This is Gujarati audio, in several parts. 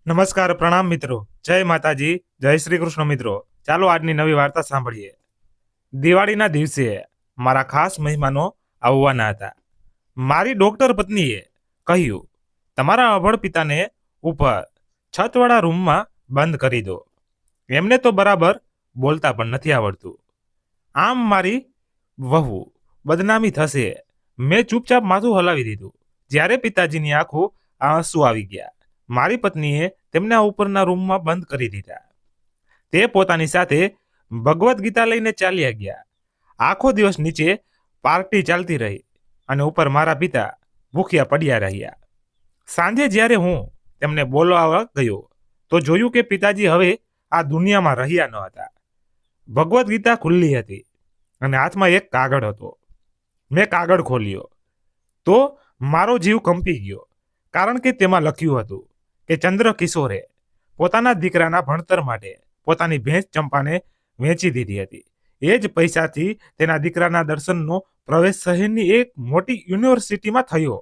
નમસ્કાર, પ્રણામ મિત્રો. જય માતાજી, જય શ્રી કૃષ્ણ મિત્રો. ચાલો આજની નવી વાર્તા સાંભળીએ. દિવાળીના દિવસે મારા ખાસ મહેમાનો આવવાના હતા. મારી ડોક્ટર પત્નીએ કહ્યું, તમારા અભણ પિતાને ઉપર છતવાળા રૂમમાં બંધ કરી દો. એમને તો બરાબર બોલતા પણ નથી આવડતું. આમ મારી વહુ બદનામી થશે. મેં ચૂપચાપ માથું હલાવી દીધું. જ્યારે પિતાજીની આંખો આંસુ આવી ગયા. મારી પત્નીએ તેમના ઉપરના રૂમમાં બંધ કરી દીધા. તે પોતાની સાથે ભગવદ્ ગીતા લઈને ચાલ્યા ગયા. આખો દિવસ નીચે પાર્ટી ચાલતી રહી અને ઉપર મારા પિતા ભૂખ્યા પડ્યા રહ્યા. સાંજે જ્યારે હું તેમને બોલાવવા ગયો તો જોયું કે પિતાજી હવે આ દુનિયામાં રહ્યા ન હતા. ભગવદ્ ગીતા ખુલ્લી હતી અને હાથમાં એક કાગળ હતો. મેં કાગળ ખોલ્યો તો મારો જીવ કંપી ગયો, કારણ કે તેમાં લખ્યું હતું કે ચંદ્ર કિશોરે પોતાના દીકરાના ભણતર માટે પોતાની ભેંસ ચંપાને વેચી દીધી હતી. એ જ પૈસાથી તેના દીકરાના દર્શનનો પ્રવેશ શહેરની એક મોટી યુનિવર્સિટીમાં થયો,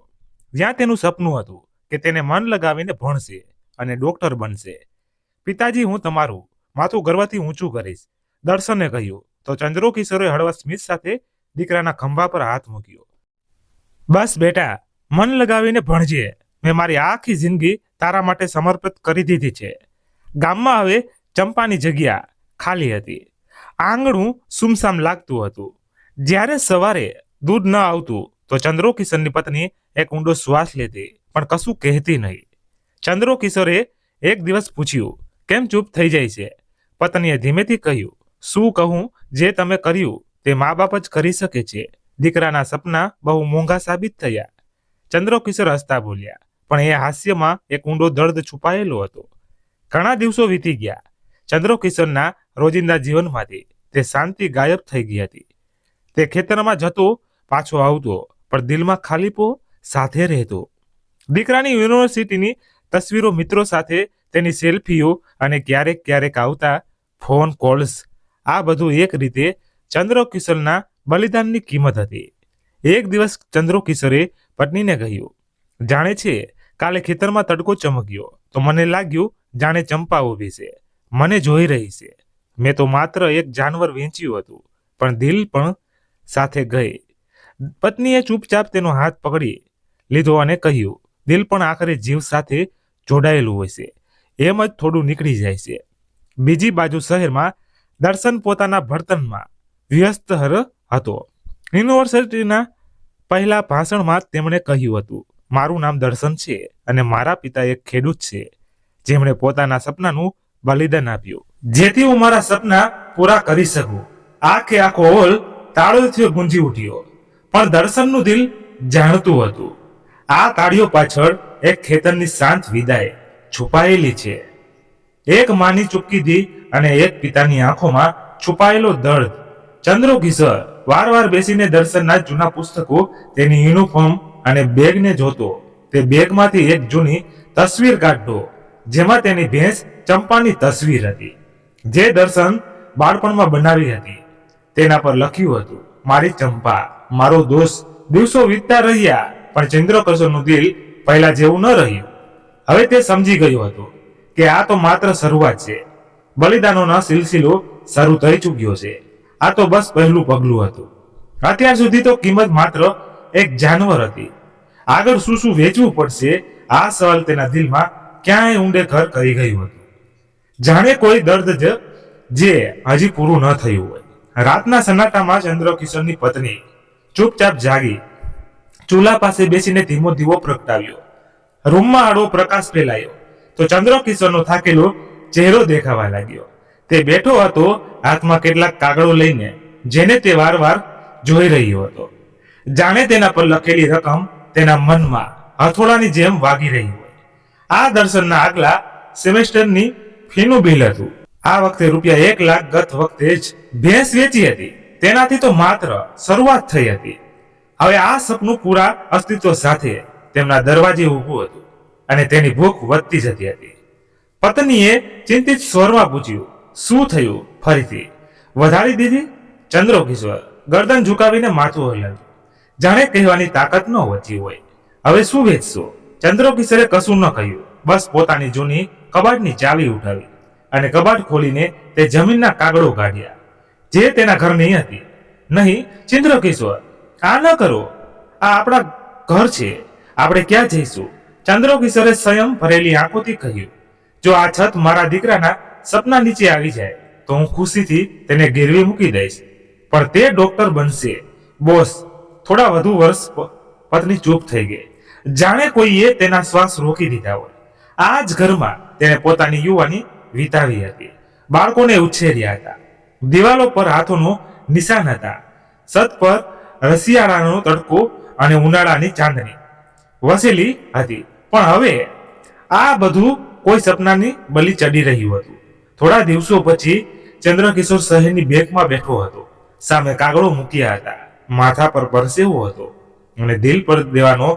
જ્યાં તેનું સપનું હતું કે તેને મન લગાવીને ભણશે અને ડોક્ટર બનશે. પિતાજી, હું તમારું માથું ગર્વથી ઊંચું કરીશ, દર્શને કહ્યું. તો ચંદ્રો કિશોરે હળવા સ્મિત સાથે દીકરાના ખંભા પર હાથ મૂક્યો. બસ બેટા, મન લગાવીને ભણજે. મેં મારી આખી જિંદગી તારા માટે સમર્પિત કરી દીધી છે. ગામમાં હવે ચંપાની જગ્યા ખાલી હતી. આંગણું સુમસામ લાગતું હતું. જ્યારે સવારે દૂધ ન આવતું તો ચંદ્રો કિશોરની પત્ની એક ઊંડો શ્વાસ લેતી, પણ કશું કહેતી નહીં. ચંદ્રો કિશોરે એક દિવસ પૂછ્યું, કેમ ચૂપ થઈ જાય છે? પત્નીએ ધીમેથી કહ્યું, શું કહું? જે તમે કર્યું તે મા બાપ જ કરી શકે છે. દીકરાના સપના બહુ મોંઘા સાબિત થયા. ચંદ્રો કિશોર હસતા બોલ્યા, પણ એ હાસ્યમાં એક ઊંડો દર્દ છુપાયેલો હતો. ઘણા દિવસો વીતી ગયા. ચંદ્રો કિશોરના રોજિંદા જીવનમાંથી તે શાંતિ ગાયબ થઈ ગઈ હતી. તે ખેતરમાં જતો, પાછો આવતો, પણ દિલમાં ખાલીપો સાથે રહેતો. દીકરાની યુનિવર્સિટીની તસવીરો, મિત્રો સાથે તેની સેલ્ફીઓ અને ક્યારેક ક્યારેક આવતા ફોન કોલ્સ, આ બધું એક રીતે ચંદ્રો કિશોરના બલિદાનની કિંમત હતી. એક દિવસ ચંદ્રો કિશોરે પત્નીને કહ્યું, જાણે છે, કાલે ખેતરમાં તડકો ચમક્યો તો મને લાગ્યું જાણે ચંપા ઊભી છે, મને જોઈ રહી છે. મેં તો માત્ર એક જાનવર વેચ્યું હતું, પણ દિલ પણ સાથે ગઈ. પત્નીએ ચૂપચાપ તેનો હાથ પકડી લીધો અને કહ્યું, દિલ પણ આખરે જીવ સાથે જોડાયેલું હોય છે, એમ જ થોડું નીકળી જાય છે. બીજી બાજુ શહેરમાં દર્શન પોતાના ભણતરમાં વ્યસ્ત હતો. યુનિવર્સિટીના પહેલા ભાષણમાં તેમણે કહ્યું હતું, મારું નામ દર્શન છે અને મારા પિતા એક ખેડૂત છે, જેમણે પોતાના સપનાનું બલિદાન આપ્યું, જેથી હું મારા સપના પૂરા કરી શકું. આખે આખો હોલ તાળીઓથી ગુંજી ઉઠ્યો, પણ દર્શનનું દિલ જાણતું હતું, આ તાળીઓ પાછળ એક ખેતરની શાંત વિદાય છુપાયેલી છે. એક માની ચૂપકીદી અને એક પિતાની આંખોમાં છુપાયેલો દર્દ. ચંદ્રો કિશોર વારવાર બેસીને દર્શનના જૂના પુસ્તકો, તેની યુનિફોર્મ અને બેગને જોતો. તે બેગમાંથી એક જૂની તસવીર કાઢતો, જેમાં તેની ભેંસ ચંપાની તસવીર હતી, જે દર્શન બાળપણમાં બનાવી હતી. તેના પર લખ્યું હતું, મારી ચંપા, મારો દોસ્ત. દિવસો વીતતા રહ્યા, પણ ચંદ્ર કિશોરનું દિલ પહેલા જેવું ન રહ્યું. હવે તે સમજી ગયો હતો કે આ તો માત્ર શરૂઆત છે. બલિદાનોનો સિલસિલો શરૂ થઈ ચૂક્યો છે. આ તો બસ પહેલું પગલું હતું. અત્યાર સુધી તો કિંમત માત્ર એક જાનવર હતી. આગળ શું શું વેચવું પડશે, આ સવાલ તેના દિલમાં ક્યાંય ઊંડે ઘર કરી ગયું હતું. જાણે કોઈ દર્દ જે હજી પૂરું ન થયું હોય. રાતના સન્નાટામાં ચંદ્ર કિશોરની પત્ની ચૂપચાપ જાગી. ચૂલા પાસે બેસીને ધીમો દીવો પ્રગટાવ્યો. રૂમમાં આડો પ્રકાશ ફેલાયો તો ચંદ્ર કિશોરનો થાકેલો ચહેરો દેખાવા લાગ્યો. તે બેઠો હતો, હાથમાં કેટલાક કાગળો લઈને, જેને તે વારવાર જોઈ રહ્યો હતો. જાણે તેના પર લખેલી રકમ તેના મનમાં હથોડાની જેમ વાગી રહી હોય. આ દર્શનના આગલા સેમેસ્ટરની ફીનું બિલ હતું. આ વખતે ₹1,00,000 ગત વખતે જ ભેંસ વેચી હતી. તેનાથી તો માત્ર શરૂઆત થઈ હતી. હવે આ સપનું પૂરા અસ્તિત્વ સાથે તેમના દરવાજે ઊભું હતું અને તેની ભૂખ વધતી જતી હતી. પત્નીએ ચિંતિત સ્વરમાં પૂછ્યું, શું થયું? ફરીથી વધારી દીધી? ચંદ્રો કિશોર ગરદન ઝુકાવીને માથું હલાવ્યું, જાણે કહેવાની તાકાત ન વધી હોય. હવે શું વેચશો? ચંદ્રો કિશોરે કશું ન કહ્યું. બસ પોતાની જૂની કબાટની ચાવી ઉઠાવી અને કબાટ ખોલીને તે જમીનના કાગળો કાઢ્યા, જે તેના ઘરની હતી. નહીં ચંદ્રકિશોર, આ ન કરો, આ આપણા ઘર છે, આપણે ક્યાં જઈશું? ચંદ્રકિશોરે સ્વયં ભરેલી આંખોથી કહ્યું, જો આ છત મારા દીકરાના સપના નીચે આવી જાય તો હું ખુશીથી તેને ગીરવી મૂકી દઈશ, પણ તે ડોક્ટર બનશે. બોસ, થોડા વધુ વર્ષ પત્ની ચૂપ થઈ ગઈ, જાણે કોઈએ તેના શ્વાસ રોકી દીધા હોય. આ જ ઘરમાં તેણે પોતાની યુવાની વિતાવી હતી, બાળકોને ઉછેર્યા હતા. દિવાલો પર હાથોનું નિશાન હતા, છત પર રશિયાળાનો તડકો અને ઉનાળાની ચાંદની વસેલી હતી. પણ હવે આ બધું કોઈ સપનાની બલી ચડી રહ્યું હતું. થોડા દિવસો પછી ચંદ્રકિશોર શહેરની બેંકમાં બેઠો હતો. સામે કાગળો મૂક્યા હતા, માથા પર પરસેવો હતો અને દિલ પર દેવાનો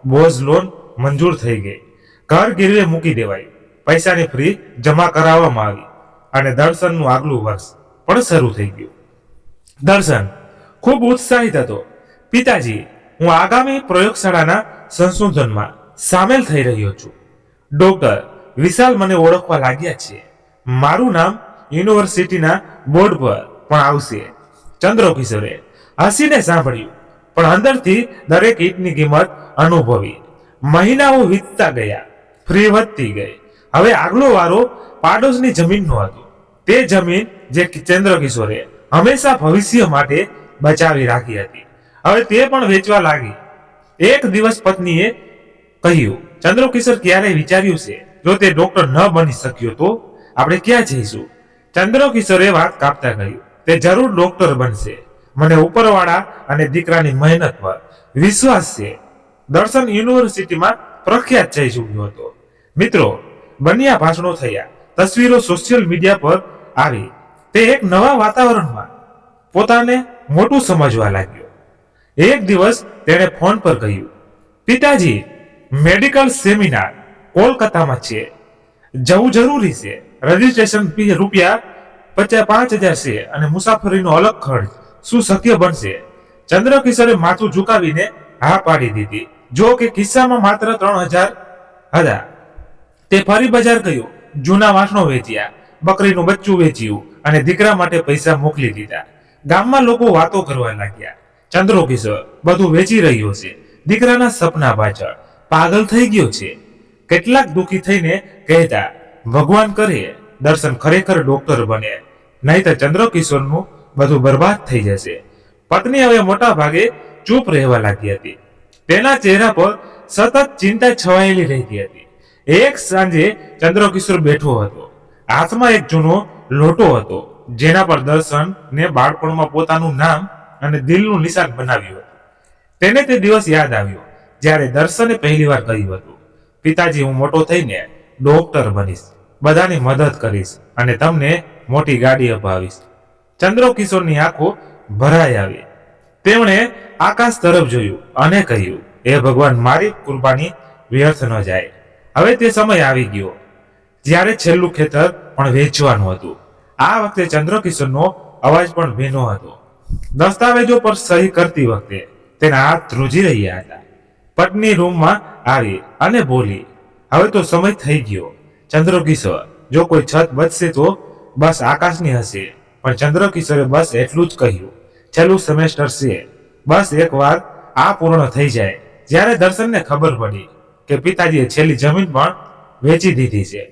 બોજ લોન મંજૂર થઈ ગઈ. ઘર ગીરવે મૂકી દેવાય, પૈસાની ફી જમા કરાવવામાં આવી અને દર્શનનું આગલું વર્ષ પણ શરૂ થઈ ગયું. દર્શન ખૂબ ઉત્સાહિત હતો. પિતાજી, હું આગામી પ્રયોગશાળાના સંશોધનમાં સામેલ થઈ રહ્યો છું. ડોક્ટર વિશાલ મને ઓળખવા લાગ્યા છે, મારું નામ યુનિવર્સિટીના બોર્ડ પર પણ આવશે. ચંદ્રકિશોરે હસીને સાંભળ્યું, પણ અંદરથી દરેક ઈંટની કિંમત અનુભવી. મહિનાઓ વીતતા ગયા, ફ્રી વધતી ગઈ. હવે આગલો વારો પાડોશની જમીનનો હતો. તે જમીન જે ચંદ્રકિશોરે હંમેશા ભવિષ્ય માટે બચાવી રાખી હતી, હવે તે પણ વેચવા લાગી. એક દિવસ પત્નીએ કહ્યું, ચંદ્રકિશોર, ક્યારેય વિચાર્યું છે જો તે ડોક્ટર ન બની શક્યો તો આપણે ક્યાં જઈશું? ચંદ્રકિશોરે વાત કાપતા કહ્યું, તે જરૂર ડોક્ટર બનશે. મને ઉપરવાળા અને દીકરાની મહેનત પર વિશ્વાસ છે. દર્શન યુનિવર્સિટીમાં પ્રખ્યાત થઈ ચૂક્યો હતો. મિત્રો, બન્યા ભાષણો થયા, તસવીરો સોશિયલ મીડિયા પર આવી. તે એક નવા વાતાવરણમાં પોતાને મોટું સમજવા લાગ્યો. એક દિવસ તેણે ફોન પર કહ્યું, પિતાજી, મેડિકલ સેમિનાર કોલકાતામાં છે, જવું જરૂરી છે. રજીસ્ટ્રેશન ફી રૂપિયા 5,000 છે અને મુસાફરીનો અલગ ખર્ચ. શું શક્ય બનશે? ચંદ્રકિશોરે માથું ઝુકાવીને હા પાડી દીધી. જો કે ખિસ્સામાં માત્ર 3,000 હતા. તે ફરી બજાર ગયો, જૂના વાસણો વેચ્યા, બકરીનું બચ્ચું વેચ્યું અને દીકરા માટે પૈસા મોકલી દીધા. ગામમાં લોકો વાતો કરવા લાગ્યા, ચંદ્રકિશોર બધું વેચી રહ્યો છે, દીકરાના સપના પાછળ પાગલ થઈ ગયો છે. કેટલાક દુઃખી થઈને કહેતા, ભગવાન કરે દર્શન ખરેખર ડોક્ટર બને, નહીં તો ચંદ્રકિશોરનું બધું બરબાદ થઈ જશે. પત્ની હવે મોટા ભાગે ચૂપ રહેવા લાગી હતી. તેના ચહેરા પર સતત ચિંતા છવાયેલી રહેતી હતી. એક સાંજે ચંદ્રકિશોર બેઠો હતો, હાથમાં એક જૂનો લોટો હતો, જેના પર દર્શનને બાળપણમાં પોતાનું નામ અને દિલનું નિશાન બનાવ્યું હતું. તેને તે દિવસ યાદ આવ્યો જ્યારે દર્શને પહેલીવાર કહ્યું હતું, પિતાજી, હું મોટો થઈને ડોક્ટર બનીશ, બધાની મદદ કરીશ અને તમને મોટી ગાડી અપાવીશ. ચંદ્રકિશોરની આંખો ભરાઈ આવી. તેમણે આકાશ તરફ જોયું અને કહ્યું, હે ભગવાન, મારી કુરબાની વ્યર્થ ન જાય. હવે તે સમય આવી ગયો જ્યારે છેલ્લું ખેતર પણ વેચવાનું હતું. આ વખતે ચંદ્રકિશોરનો અવાજ પણ ભીનો હતો. દસ્તાવેજો પર સહી કરતી વખતે તેના હાથ ધ્રુજી રહ્યા હતા. પત્ની રૂમમાં આવી અને બોલી, હવે તો સમય થઈ ગયો. ચંદ્રકિશોર, જો કોઈ છત બચશે તો બસ આકાશની હશે. પણ ચંદ્રકિશોરે બસ એટલું જ કહ્યું, છેલ્લું સેમેસ્ટર છે, બસ એકવાર આ પૂર્ણ થઈ જાય. જ્યારે દર્શનને ખબર પડી કે પિતાજીએ છેલ્લી જમીન પણ વેચી દીધી છે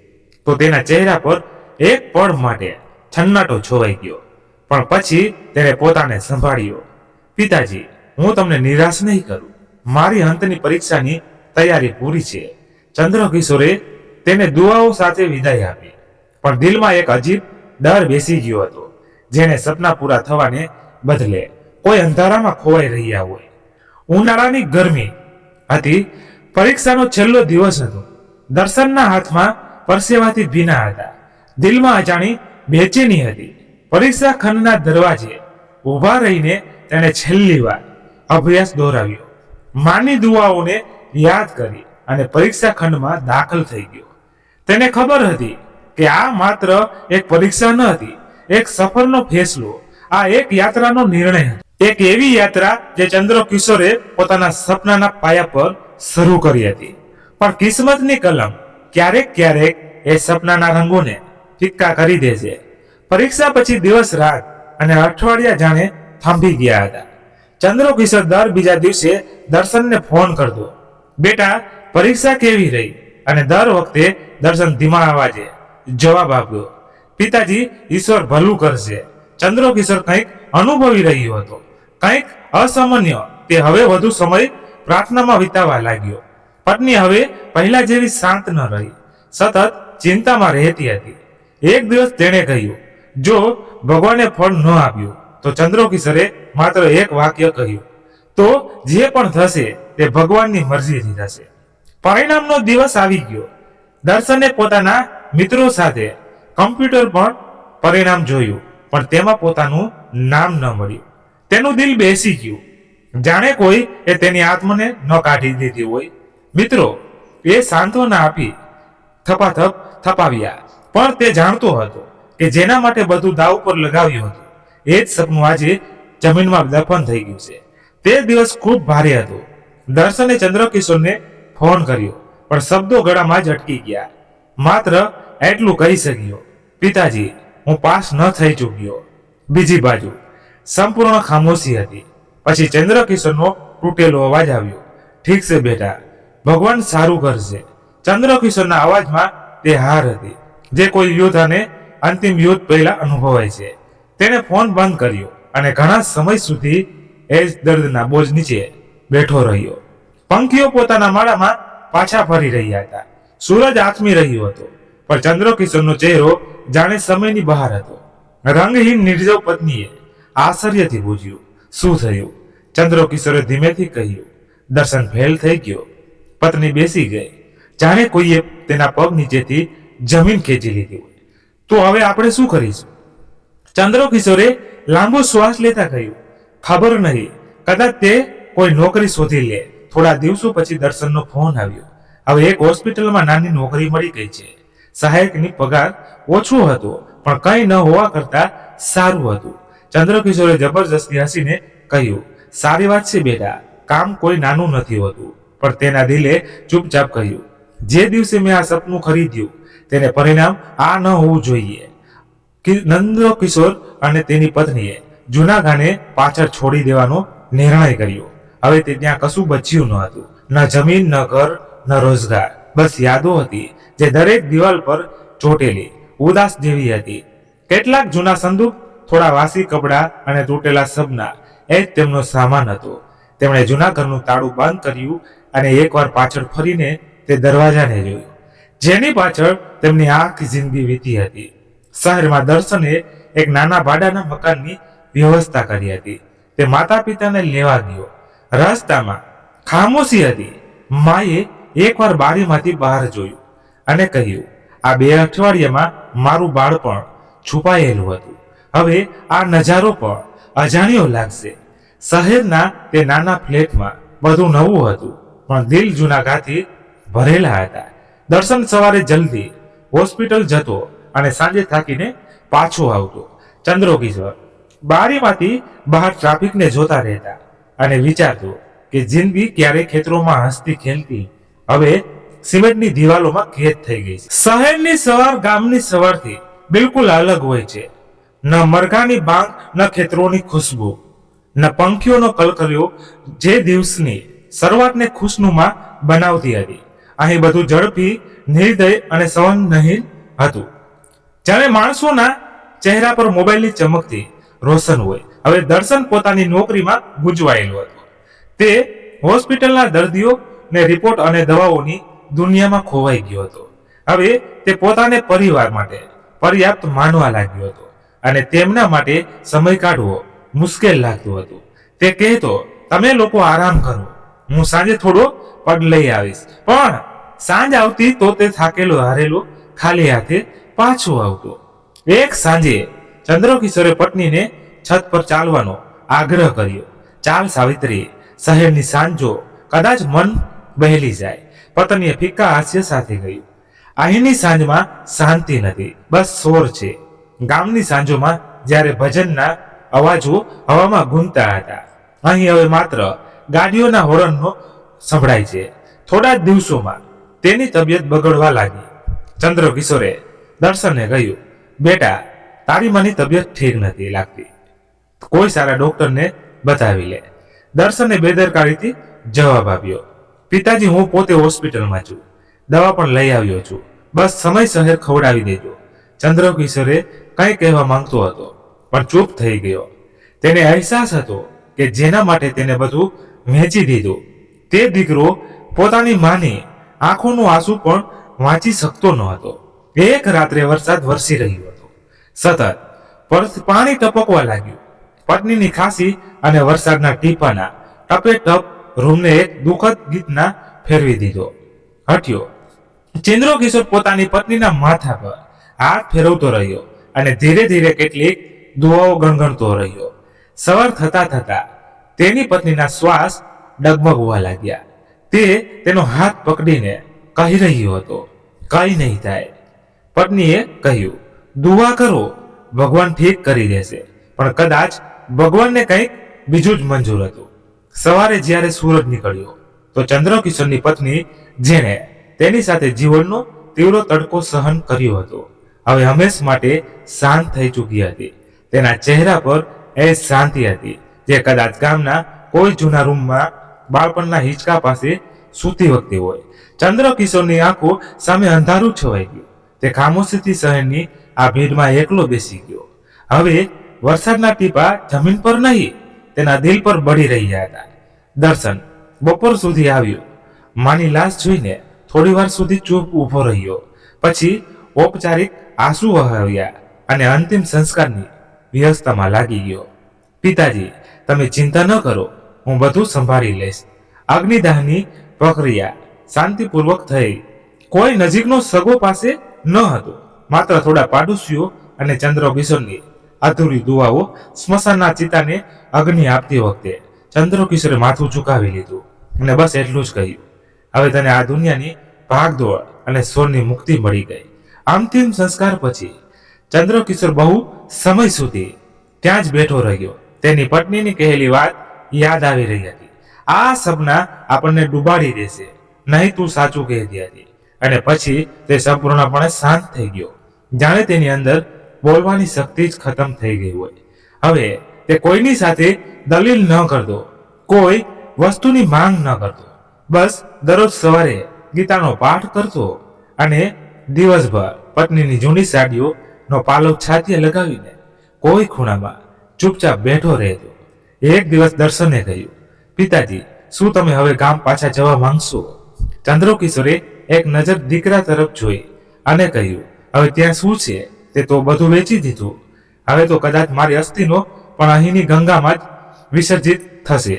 તો તેના ચહેરા પર એક પળ માટે છન્નાટો છવાઈ ગયો. પણ પછી તેણે પોતાને સંભાળ્યો. પિતાજી, હું તમને નિરાશ નહીં કરું, મારી અંતની પરીક્ષાની તૈયારી પૂરી છે. ચંદ્રકિશોરે તેને દુઆઓ સાથે વિદાય આપી, પણ દિલમાં એક અજીબ ડર બેસી ગયો હતો, જેને સપના પૂરા થવાને બદલે કોઈ અંધારામાં ખોવાઈ રહ્યા હોય. ઉનાળાની ગરમી હતી, પરીક્ષાનો છેલ્લો દિવસ હતો. દર્શનના હાથમાં પરસેવાથી ભીના હતા, દિલમાં અજાણી બેચેની હતી. પરીક્ષા ખંડના દરવાજે ઊભા રહીને તેણે છેલ્લી વાર અભ્યાસ દોહરાવ્યો, માની દુઆઓને યાદ કરી અને પરીક્ષા ખંડમાં દાખલ થઈ ગયો. તેને ખબર હતી કે આ માત્ર એક પરીક્ષા ન હતી, એક સફરનો ફેસલો, આ એક યાત્રાનો નિર્ણય હતો. એક એવી યાત્રા જે ચંદ્રકિશોરે પોતાના સપનાના પાયા પર શરૂ કરી હતી. પણ કિસ્મતની કલમ ક્યારેક ક્યારેક એ સપનાના રંગોને ફિક્કા કરી દે છે. પરીક્ષા પછી દિવસ રાત અને અઠવાડિયા જાણે થાંભી ગયા હતા. ચંદ્રકિશોર દર બીજા દિવસે દર્શનને ફોન કરતો, બેટા પરીક્ષા કેવી રહી? અને દર વખતે દર્શન ધીમા અવાજે જવાબ આપ્યો, પિતાજી ઈશ્વર ભલું કરશે. ચંદ્રકિશોર કંઈક અનુભવી રહ્યો હતો, કંઈક અસામાન્ય. તે હવે વધુ સમય પ્રાર્થનામાં વિતાવવા લાગ્યો. પત્ની હવે પહેલા જેવી શાંત ન રહી, સતત ચિંતામાં રહેતી હતી. એક દિવસ તેણે કહ્યું, જો ભગવાને ફળ ન આપ્યું તો ચંદ્રકિશોરે માત્ર એક વાક્ય કહ્યું, તો જે પણ થશે તે ભગવાનની મરજીથી થશે. પરિણામનો દિવસ આવી ગયો. દર્શને પોતાના મિત્રો સાથે કમ્પ્યુટર પર પરિણામ જોયું, પણ તેમાં પોતાનું નામ ન મળ્યું. તેનું દિલ બેસી ગયું, જાણે કોઈ એ તેની આત્માને ન કાઢી દીધી હોય. મિત્રો એ સાંત્વના આપી થપાથપ થપાવ્યા, પણ તે જાણતો હતો કે જેના માટે બધું દાવ પર લગાવ્યું હતું એ જ સપનું આજે જમીનમાં દફન થઈ ગયું છે. તે દિવસ ખૂબ ભારે હતો. દર્શને ચંદ્રકિશોરને ફોન કર્યો, પણ શબ્દો ગળામાં જ અટકી ગયા. માત્ર એટલું કહી શક્યો, પિતાજી હું પાસ ન થઈ ચૂક્યો. બીજી બાજુ સંપૂર્ણ ખામોશી હતી. પછી ચંદ્રકિશોરનો તૂટેલો અવાજ આવ્યો, ઠીક છે બેટા, ભગવાન સારું કરશે. ચંદ્રકિશોરના અવાજમાં તે હાર હતી, જે કોઈ યુદ્ધ અને અંતિમ યુદ્ધ પહેલા અનુભવાય છે. તેણે ફોન બંધ કર્યો અને ઘણા સમય સુધી એ જ દર્દના બોજ નીચે બેઠો રહ્યો. પંખીઓ પોતાના માળામાં પાછા ફરી રહ્યા હતા. સૂરજ આથમી રહ્યો હતો, પણ ચંદ્રકિશોરનો ચહેરો જાણે સમયની બહાર હતો. રંગહીન નિર્જવ પત્નીએ આશ્ચર્યથી પૂછ્યું, શું થયું? ચંદ્રકિશોરે ધીમેથી કહ્યું, દર્શન ફેલ થઈ ગયો. પત્ની બેસી ગઈ, જાણે કોઈએ તેના પગ નીચેથી જમીન ખેંચી લીધી હોય. તો હવે આપણે શું કરીશું? ચંદ્રકિશોરે લાંબો શ્વાસ લેતા કહ્યું, ખબર નહીં, કદાચ તે કોઈ નોકરી શોધી લે. થોડા દિવસો પછી દર્શનનો ફોન આવ્યો. હવે એક હોસ્પિટલમાં નાની નોકરી મળી ગઈ છે. સહાયકની પગાર ઓછો હતો, પણ કંઈ ન હોવા કરતા સારું હતું. ચંદ્રકિશોરે જબરજસ્તી હસીને કહ્યું, સારી વાત છે બેટા, કામ કોઈ નાનું નથી હોતું. પણ તેના દિલે ચૂપચાપ કહ્યું, જે દિવસે મેં આ સપનું ખરીદ્યું તેને પરિણામ આ ન હોવું જોઈએ. નંદકિશોર અને તેની પત્નીએ જૂના ગાને પાછળ છોડી દેવાનો નિર્ણય કર્યો. હવે તે ત્યાં કશું બચ્યું ન હતું, ન જમીન, ન ઘર, ન રોજગાર. બસ યાદો હતી જે દરેક દિવાલ પર ચોટેલી ઉદાસ જેવી હતી. કેટલાક જૂના સંદૂક, થોડા વાસી કપડાં અને તૂટેલા સપના, એ જ તેમનો સામાન હતો. તેમણે જૂના ઘરનું તાળું બંધ કર્યું અને એકવાર પાછળ ફરીને તે દરવાજાને જોયું, જેની પાછળ તેમની આખી જિંદગી વીતી હતી. શહેરમાં દર્શને એક નાના ભાડાના મકાનની વ્યવસ્થા કરી હતી. તે માતા પિતાને લેવા ગયો. રસ્તામાં ખામોશી હતી. માએ એકવાર બારીમાંથી બહાર જોયું અને કહ્યું, આ 2 અઠવાડિયામાં મારું બાળપણ છુપાયેલું હતું. હવે આ નજારો પણ અજાણ્યો લાગશે. શહેરના તે નાના ફ્લેટમાં બધું નવું હતું, પણ દિલ જૂના ગાથી ભરેલા હતા. દર્શન સવારે જલ્દી હોસ્પિટલ જતો અને સાંજે થાકીને પાછો આવતો. ચંદ્રકિશોર બારીમાંથી બહાર ટ્રાફિકને જોતા રહેતા અને વિચારતો કે જિંદગી ક્યારે ખેતરોમાં હસતી ખેલતી હવે સિમેન્ટની દિવાલોમાં કેદ થઈ ગઈ છે. શહેરની સવાર ગામની સવારથી બિલકુલ અલગ હોય છે. ન મરઘાની બાંગ, ન ખેતરોની ખુશ્બુ, ન પંખીઓનો કલકલિયો જે દિવસની શરૂઆતને ખુશનુમા બનાવતી હતી. અહીં બધું ઝડપી, નિર્દય અને સંવેદનહીન હતું. જ્યારે માણસોના ચહેરા પર મોબાઈલની ચમકથી રોશન હોય. હવે દર્શન પોતાની નોકરીમાં ગુંચવાયેલું હતું. તે હોસ્પિટલના દર્દીઓ ને રિપોર્ટ અને દવાઓની દુનિયામાં ખોવાઈ ગયો હતો. હવે તે પોતાને પરિવાર માટે પર્યાપ્ત માનવા લાગ્યો હતો અને તેમના માટે સમય કાઢવો મુશ્કેલ લાગતું હતું. તે કહેતો, તમે લોકો આરામ કરો, હું સાંજે થોડો પગ લઈ આવીશ. પણ સાંજ આવતી તો તે થાકેલો હારેલો ખાલી હાથે પાછો આવતો. એક સાંજે ચંદ્રકિશોરે પત્નીને છત પર ચાલવાનો આગ્રહ કર્યો. ચાલ સાવિત્રી, શહેરની સાંજો, કદાચ મન બહેલી જાય. પત્નીએ ફિક્કા હાસ્ય સાથે કહ્યું, અહીંની સાંજમાં શાંતિ નથી, બસ શોર છે. ગામની સાંજોમાં જ્યારે ભજનના અવાજો હવામાં ગૂંજતા હતા, અહીં હવે માત્ર ગાડીઓના હોર્નનો સંભળાય છે. થોડા જ દિવસોમાં તેની તબિયત બગડવા લાગી. ચંદ્રકિશોરે દર્શનને કહ્યું, બેટા, તારી માની તબિયત ઠીક નથી લાગતી, કોઈ સારા ડોક્ટરને બતાવી લે. દર્શને બેદરકારીથી જવાબ આપ્યો, પિતાજી, હું પોતે હોસ્પિટલમાં છું, દવા પણ લઈ આવ્યો છું, બસ સમયસર ખવડાવી દેજો. ચંદ્રકિશોરે કંઈ કહેવા માંગતો હતો પણ ચૂપ થઈ ગયો. તેને અહેસાસ હતો કે જેના માટે તેને બધું વહેંચી દીધું તે દીકરો પોતાની માની આંખોનું આંસુ પણ વાંચી શકતો ન હતો. એક રાત્રે વરસાદ વરસી રહ્યો હતો. સતત પાણી ટપકવા લાગ્યું. પત્નીની ખાંસી અને વરસાદના ટીપાના ટપે ટપ રૂમને એક દુઃખદ ગીતના ફેરવી દીધો હટ્યો. ચંદ્રકિશોર પોતાની પત્નીના માથા પર હાથ ફેરવતો રહ્યો અને ધીરે ધીરે કેટલીક દુઆઓ ગણગણતો રહ્યો. સવાર થતા થતા તેની પત્નીના શ્વાસ ડગમગવા લાગ્યા. તે તેનો હાથ પકડીને કહી રહ્યો હતો, કઈ નહીં થાય. પત્નીએ કહ્યું, દુઆ કરો, ભગવાન ઠીક કરી દેશે. પણ કદાચ ભગવાનને કંઈક બીજું જ મંજૂર હતું. સવારે જ્યારે સૂરજ નીકળ્યો તો ચંદ્રકિશોરની પત્ની, જેણે તેની સાથે જીવનનો તીવ્ર તડકો સહન કર્યો હતો, હવે હંમેશ માટે શાંત થઈ ચૂકી હતી. તેના ચહેરા પર એ શાંતિ હતી જે કદાચ ગામના કોઈ જૂના રૂમમાં બાળપણના હિંચકા પાસે સૂતી વખતે હોય. ચંદ્રકિશોરની આંખો સામે અંધારું છવાઈ ગયું. તે ખામોશીથી શહેરની આ ભીડમાં એકલો બેસી ગયો. હવે વરસાદના ટીપા જમીન પર નહીં, તેના દિલ પર બળી રહ્યા હતા. દર્શન બપોર સુધી આવ્યો. માની લાશ જોઈને થોડી વાર સુધી ચૂપ ઊભો રહ્યો. પછી ઔપચારિક આંસુ વહાવ્યા અને અંતિમ સંસ્કારની વ્યવસ્થામાં લાગી ગયો. પિતાજી, તમે ચિંતા ન કરો, હું બધું સંભાળી લઈશ. અગ્નિદાહની પ્રક્રિયા શાંતિપૂર્વક થઈ. કોઈ નજીકનો સગો પાસે ન હતો, માત્ર થોડા પાડોશીઓ અને ચંદ્રકિશોરની અધૂરી દુઆઓ. સ્મશાનના ચિતાને અગ્નિ આપતી વખતે ચંદ્રકિશોરે માથું ઝુકાવી લીધું અને બસ એટલું જ કહ્યું, હવે તને આ દુનિયાની ભાગદોડ અને શોરની મુક્તિ મળી ગઈ. અંતિમ સંસ્કાર પછી ચંદ્રકિશોર બહુ સમય સુધી ત્યાં જ બેઠો રહ્યો. તેની પત્નીની કહેલી વાત યાદ આવી રહી હતી, આ સપના આપણને ડૂબાડી દેશે, નહીં તું સાચું કહેતી હતી. અને પછી તે સંપૂર્ણપણે શાંત થઈ ગયો, જાણે તેની અંદર બોલવાની શક્તિ જ ખતમ થઈ ગઈ હોય. હવે તે કોઈની સાથે દલીલ ન કરતો, કોઈ વસ્તુની માંગ ન કરતો. બસ દરરોજ સવારે ગીતાનો પાઠ કરતો અને દિવસભર પત્નીની જૂની સાડીઓનો પાલવ છાતીએ લગાવીને કોઈ ખૂણામાં ચૂપચાપ બેઠો રહેતો. એક દિવસ દર્શને કહ્યું, પિતાજી, શું તમે હવે ગામ પાછા જવા માંગશો? ચંદ્રકિશોરે એક નજર દીકરા તરફ જોઈ અને કહ્યું, હવે ત્યાં શું છે? તે તો બધું વેચી દીધું. હવે તો કદાચ મારી અસ્થિનો પણ અહીંની ગંગામાં જ વિસર્જિત થશે.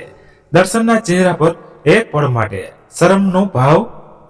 દર્શનના ચહેરા પર એક પળ માટે શરમનો ભાવ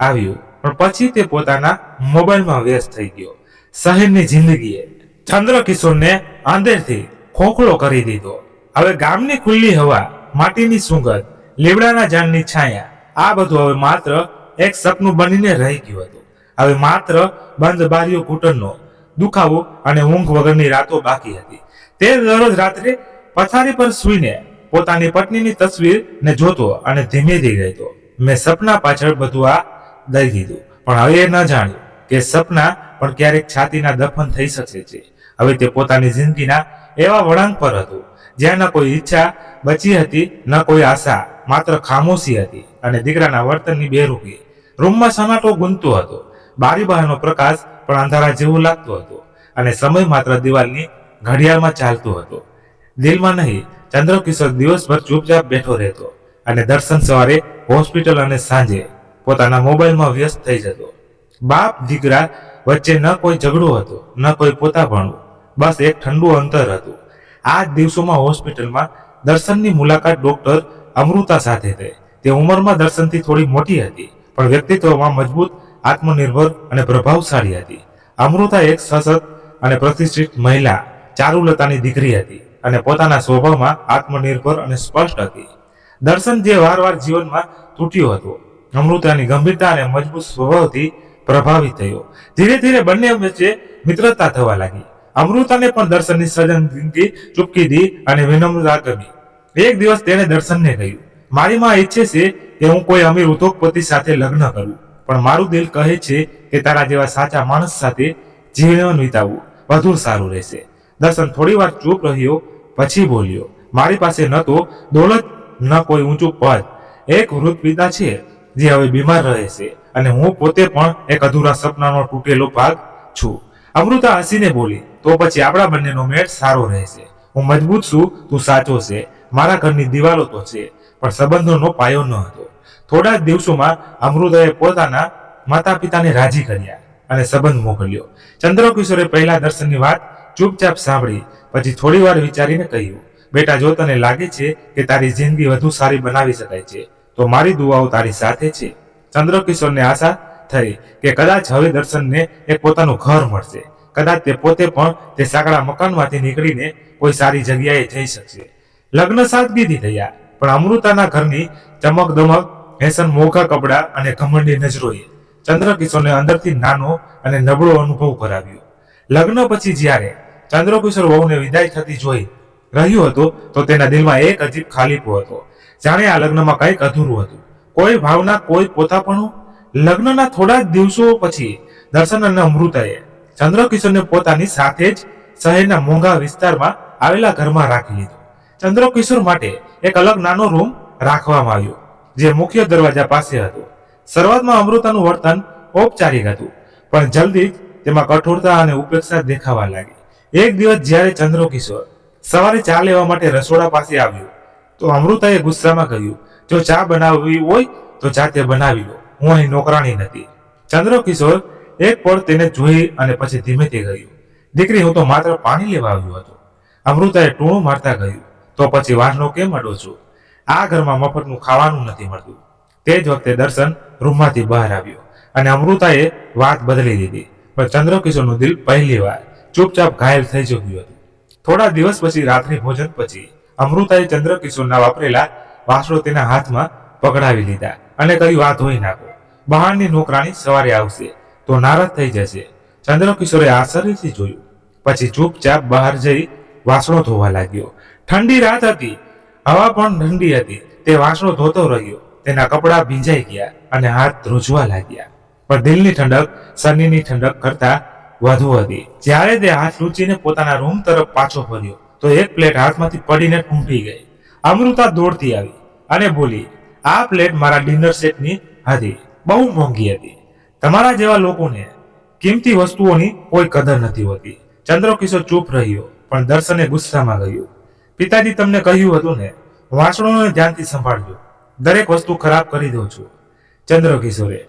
આવ્યો, પણ પછી તે પોતાના મોબાઈલમાં વ્યસ્ત થઈ ગયો. શહેરની જિંદગીએ ચંદ્રકિશોરને અંદરથી ખોખલો કરી દીધો. હવે ગામની ખુલ્લી હવા, માટીની સુગંધ, લીમડાના ઝાડની છાયા, આ બધું હવે માત્ર એક સપનું બનીને રહી ગયું હતું. હવે માત્ર બંધ બારીઓ, ઘૂંટણનો દુખાવો અને ઊંઘ વગરની રાતો બાકી હતી. તે દરરોજ રાત્રે પથારી પર સૂઈને પોતાની પત્નીની તસવીરને જોતો અને ધીમે ધીમે કહેતો, મેં સપના પાછળ બધું આ દઈ દીધું. પણ હવે એ ન જાણ્યું કે સપના પણ ક્યારેક છાતીના દફન થઈ શકે છે. હવે તે પોતાની જિંદગીના એવા વળાંક પર હતું જ્યાં ન કોઈ ઈચ્છા બચી હતી, ન કોઈ આશા, માત્ર ખામોશી હતી અને દીકરાના વર્તનની બેરૂપી. રૂમમાં સન્નાટો ગુંજતો હતો. બારી બહારનો પ્રકાશ પણ અંધારા જેવું લાગતો હતો અને સમય માત્ર દિવાલની ઘડિયાળમાં ચાલતો હતો, દિલમાં નહીં. ચંદ્રકિશોર દિવસભર ચૂપચાપ બેઠો રહેતો અને દર્શન સવારે હોસ્પિટલ અને સાંજે પોતાના મોબાઈલમાં વ્યસ્ત થઈ જતો. બાપ દીકરા વચ્ચે ન કોઈ ઝઘડો હતો, ન કોઈ પોતાપણું, બસ એક ઠંડુ અંતર હતું. આ દિવસોમાં હોસ્પિટલમાં દર્શનની મુલાકાત ડોક્ટર અમૃતા સાથે થઈ. તે ઉંમરમાં દર્શનથી થોડી મોટી હતી, પણ વ્યક્તિત્વમાં મજબૂત, આત્મનિર્ભર અને પ્રભાવશાળી હતી. અમૃતા એક સશક્ત અને પ્રતિષ્ઠિત મહિલા, ચારુલતાની દીકરી હતી અને પોતાના સ્વભાવમાં આત્મનિર્ભર અને સ્પષ્ટ હતી. દર્શન જે વારવાર જીવનમાં તૂટ્યો હતો, અમૃતાની ગંભીરતા અને મજબૂત સ્વભાવથી પ્રભાવિત થયો. ધીરે ધીરે બંને વચ્ચે મિત્રતા થવા લાગી. અમૃતાને પણ દર્શનની સજનગી, ચૂપકીદી અને વિનમ્રતા ગમી. એક દિવસ તેણે દર્શનને કહ્યું, મારી માં ઈચ્છે છે કે હું કોઈ અમીર ઉદ્યોગપતિ સાથે લગ્ન કરું, પણ મારું દિલ કહે છે કે તારા જેવા સાચા માણસ સાથે જીવન વિતાવવું વધુ સારું રહેશે. દર્શન થોડી વાર ચૂપ રહ્યો, પછી બોલ્યો, મારી પાસે ન તો દોલત ન કોઈ ઊંચું પદ. એક વૃદ્ધ પિતા છે જે હવે બીમાર રહે છે અને હું પોતે પણ એક અધૂરા સપનાનો તૂટેલો ભાગ છું. અમૃતા હસીને બોલી, તો પછી આપણા બંનેનો મેળ સારો રહેશે. હું મજબૂત છું, તું સાચો છે. મારા ઘરની દિવાલો તો છે, પણ સંબંધોનો પાયો ન હતો. થોડા જ દિવસોમાં અમૃતાએ પોતાના માતા પિતાને રાજી કર્યા અને સંબંધ મોકલ્યો. ચંદ્રકિશોરે પહેલા દર્શનની વાત ચૂપચાપ સાંભળી, પછી થોડી વાર વિચારીને કહ્યું, બેટા, જો તને લાગે છે કે તારી જિંદગી વધુ સારી બનાવી શકાય છે તો મારી દુઆઓ તારી સાથે છે. ચંદ્રકિશોરને આશા થઈ કે કદાચ હવે દર્શનને એક પોતાનું ઘર મળશે. કદાચ તે પોતે પણ તે સાંકડા મકાનમાંથી નીકળીને કોઈ સારી જગ્યાએ જઈ શકશે. લગ્ન સાદગીથી થયા, પણ અમૃતાના ઘરની ચમક દમક, ફેશન, મોંઘા કપડાં અને ઘમંડી નજરોએ ચંદ્રકિશોરને અંદરથી નાનો અને નબળો અનુભવ કરાવ્યો. લગ્ન પછી જ્યારે ચંદ્રકિશોર વહુને વિદાય થતી જોઈ રહ્યો હતો તો તેના દિલમાં એક અજીબ ખાલીપો હતો. જાણે આ લગ્નમાં કંઈક અધૂરું હતું. કોઈ ભાવના, કોઈ પોતાપણું. લગ્નના થોડા જ દિવસો પછી દર્શન અને અમૃતાએ ચંદ્રકિશોરને પોતાની સાથે જ શહેરના મોંઘા વિસ્તારમાં આવેલા ઘરમાં રાખી લીધો. ચંદ્રકિશોર માટે એક અલગ નાનો રૂમ રાખવામાં આવ્યો, જે મુખ્ય દરવાજા પાસે હતો. શરૂઆતમાં અમૃતાનું વર્તન ઔપચારિક હતું, પણ જલ્દી જ તેમાં કઠોરતા અને ઉપેક્ષા દેખાવા લાગી. એક દિવસ જ્યારે ચંદ્રકિશોર સવારે ચા લેવા માટે રસોડા પાસે આવ્યો તો અમૃતાએ ગુસ્સામાં કહ્યું, જો ચા બનાવવી હોય તો જાતે બનાવી લો, હું અહીં નોકરાણી નથી. ચંદ્રકિશોર એક પળ તેને જોઈ અને પછી ધીમેથી કહ્યું, દીકરી, હું તો માત્ર પાણી લેવા આવ્યો હતો. અમૃતાએ ટૂણું મારતા કહ્યું, તો પછી વાસણો કેમ અડો છો? આ ઘરમાં મફતનું ખાવાનું નથી મળતું. તે જ વખતે દર્શન રૂમમાંથી બહાર આવ્યો અને અમૃતાએ વાત બદલી દીધી. પણ ચંદ્રકિશોરનું દિલ પહેલી વાર ચૂપચાપ ઘાયલ થઈ ચૂક્યું હતું. થોડા દિવસ પછી રાત્રિ ભોજન પછી અમૃતાએ ચંદ્રકિશોરના વાપરેલા વાસણો તેના હાથમાં પકડાવી લીધા અને કહ્યું, આ ધોઈ નાખો. બહારની નોકરાણી સવારે આવશે તો નારાજ થઈ જશે. ચંદ્રકિશોરે આશ્ચર્યથી જોયું, પછી ચૂપચાપ બહાર જઈ વાસણો ધોવા લાગ્યો. ઠંડી રાત હતી, હવા પણ ઠંડી હતી. તે વાસણો ધોતો રહ્યો. તેના કપડાં ભીંજાઈ ગયા અને હાથ ધ્રુજવા લાગ્યા, પણ દિલની ઠંડક શરીરની ઠંડક કરતા વધુ હતી. જ્યારે તે હાથ લૂંચીને પોતાના રૂમ તરફ પાછો ફર્યો તો એક પ્લેટ હાથમાંથી પડીને તૂટી ગઈ. અમૃતા દોડતી આવી અને બોલી, આ પ્લેટ મારા ડિનર સેટની હતી, બહુ મોંઘી હતી. તમારા જેવા લોકોને કિંમતી વસ્તુઓની કોઈ કદર નથી હોતી. ચંદ્રકિશોર ચૂપ રહ્યો, પણ દર્શને ગુસ્સામાં કહ્યું, પિતાજી તમને કહ્યું હતું ને, વાસણોને ધ્યાનથી સંભાળજો, દરેક વસ્તુ ખરાબ કરી દઉં છું. ચંદ્રકિશોરે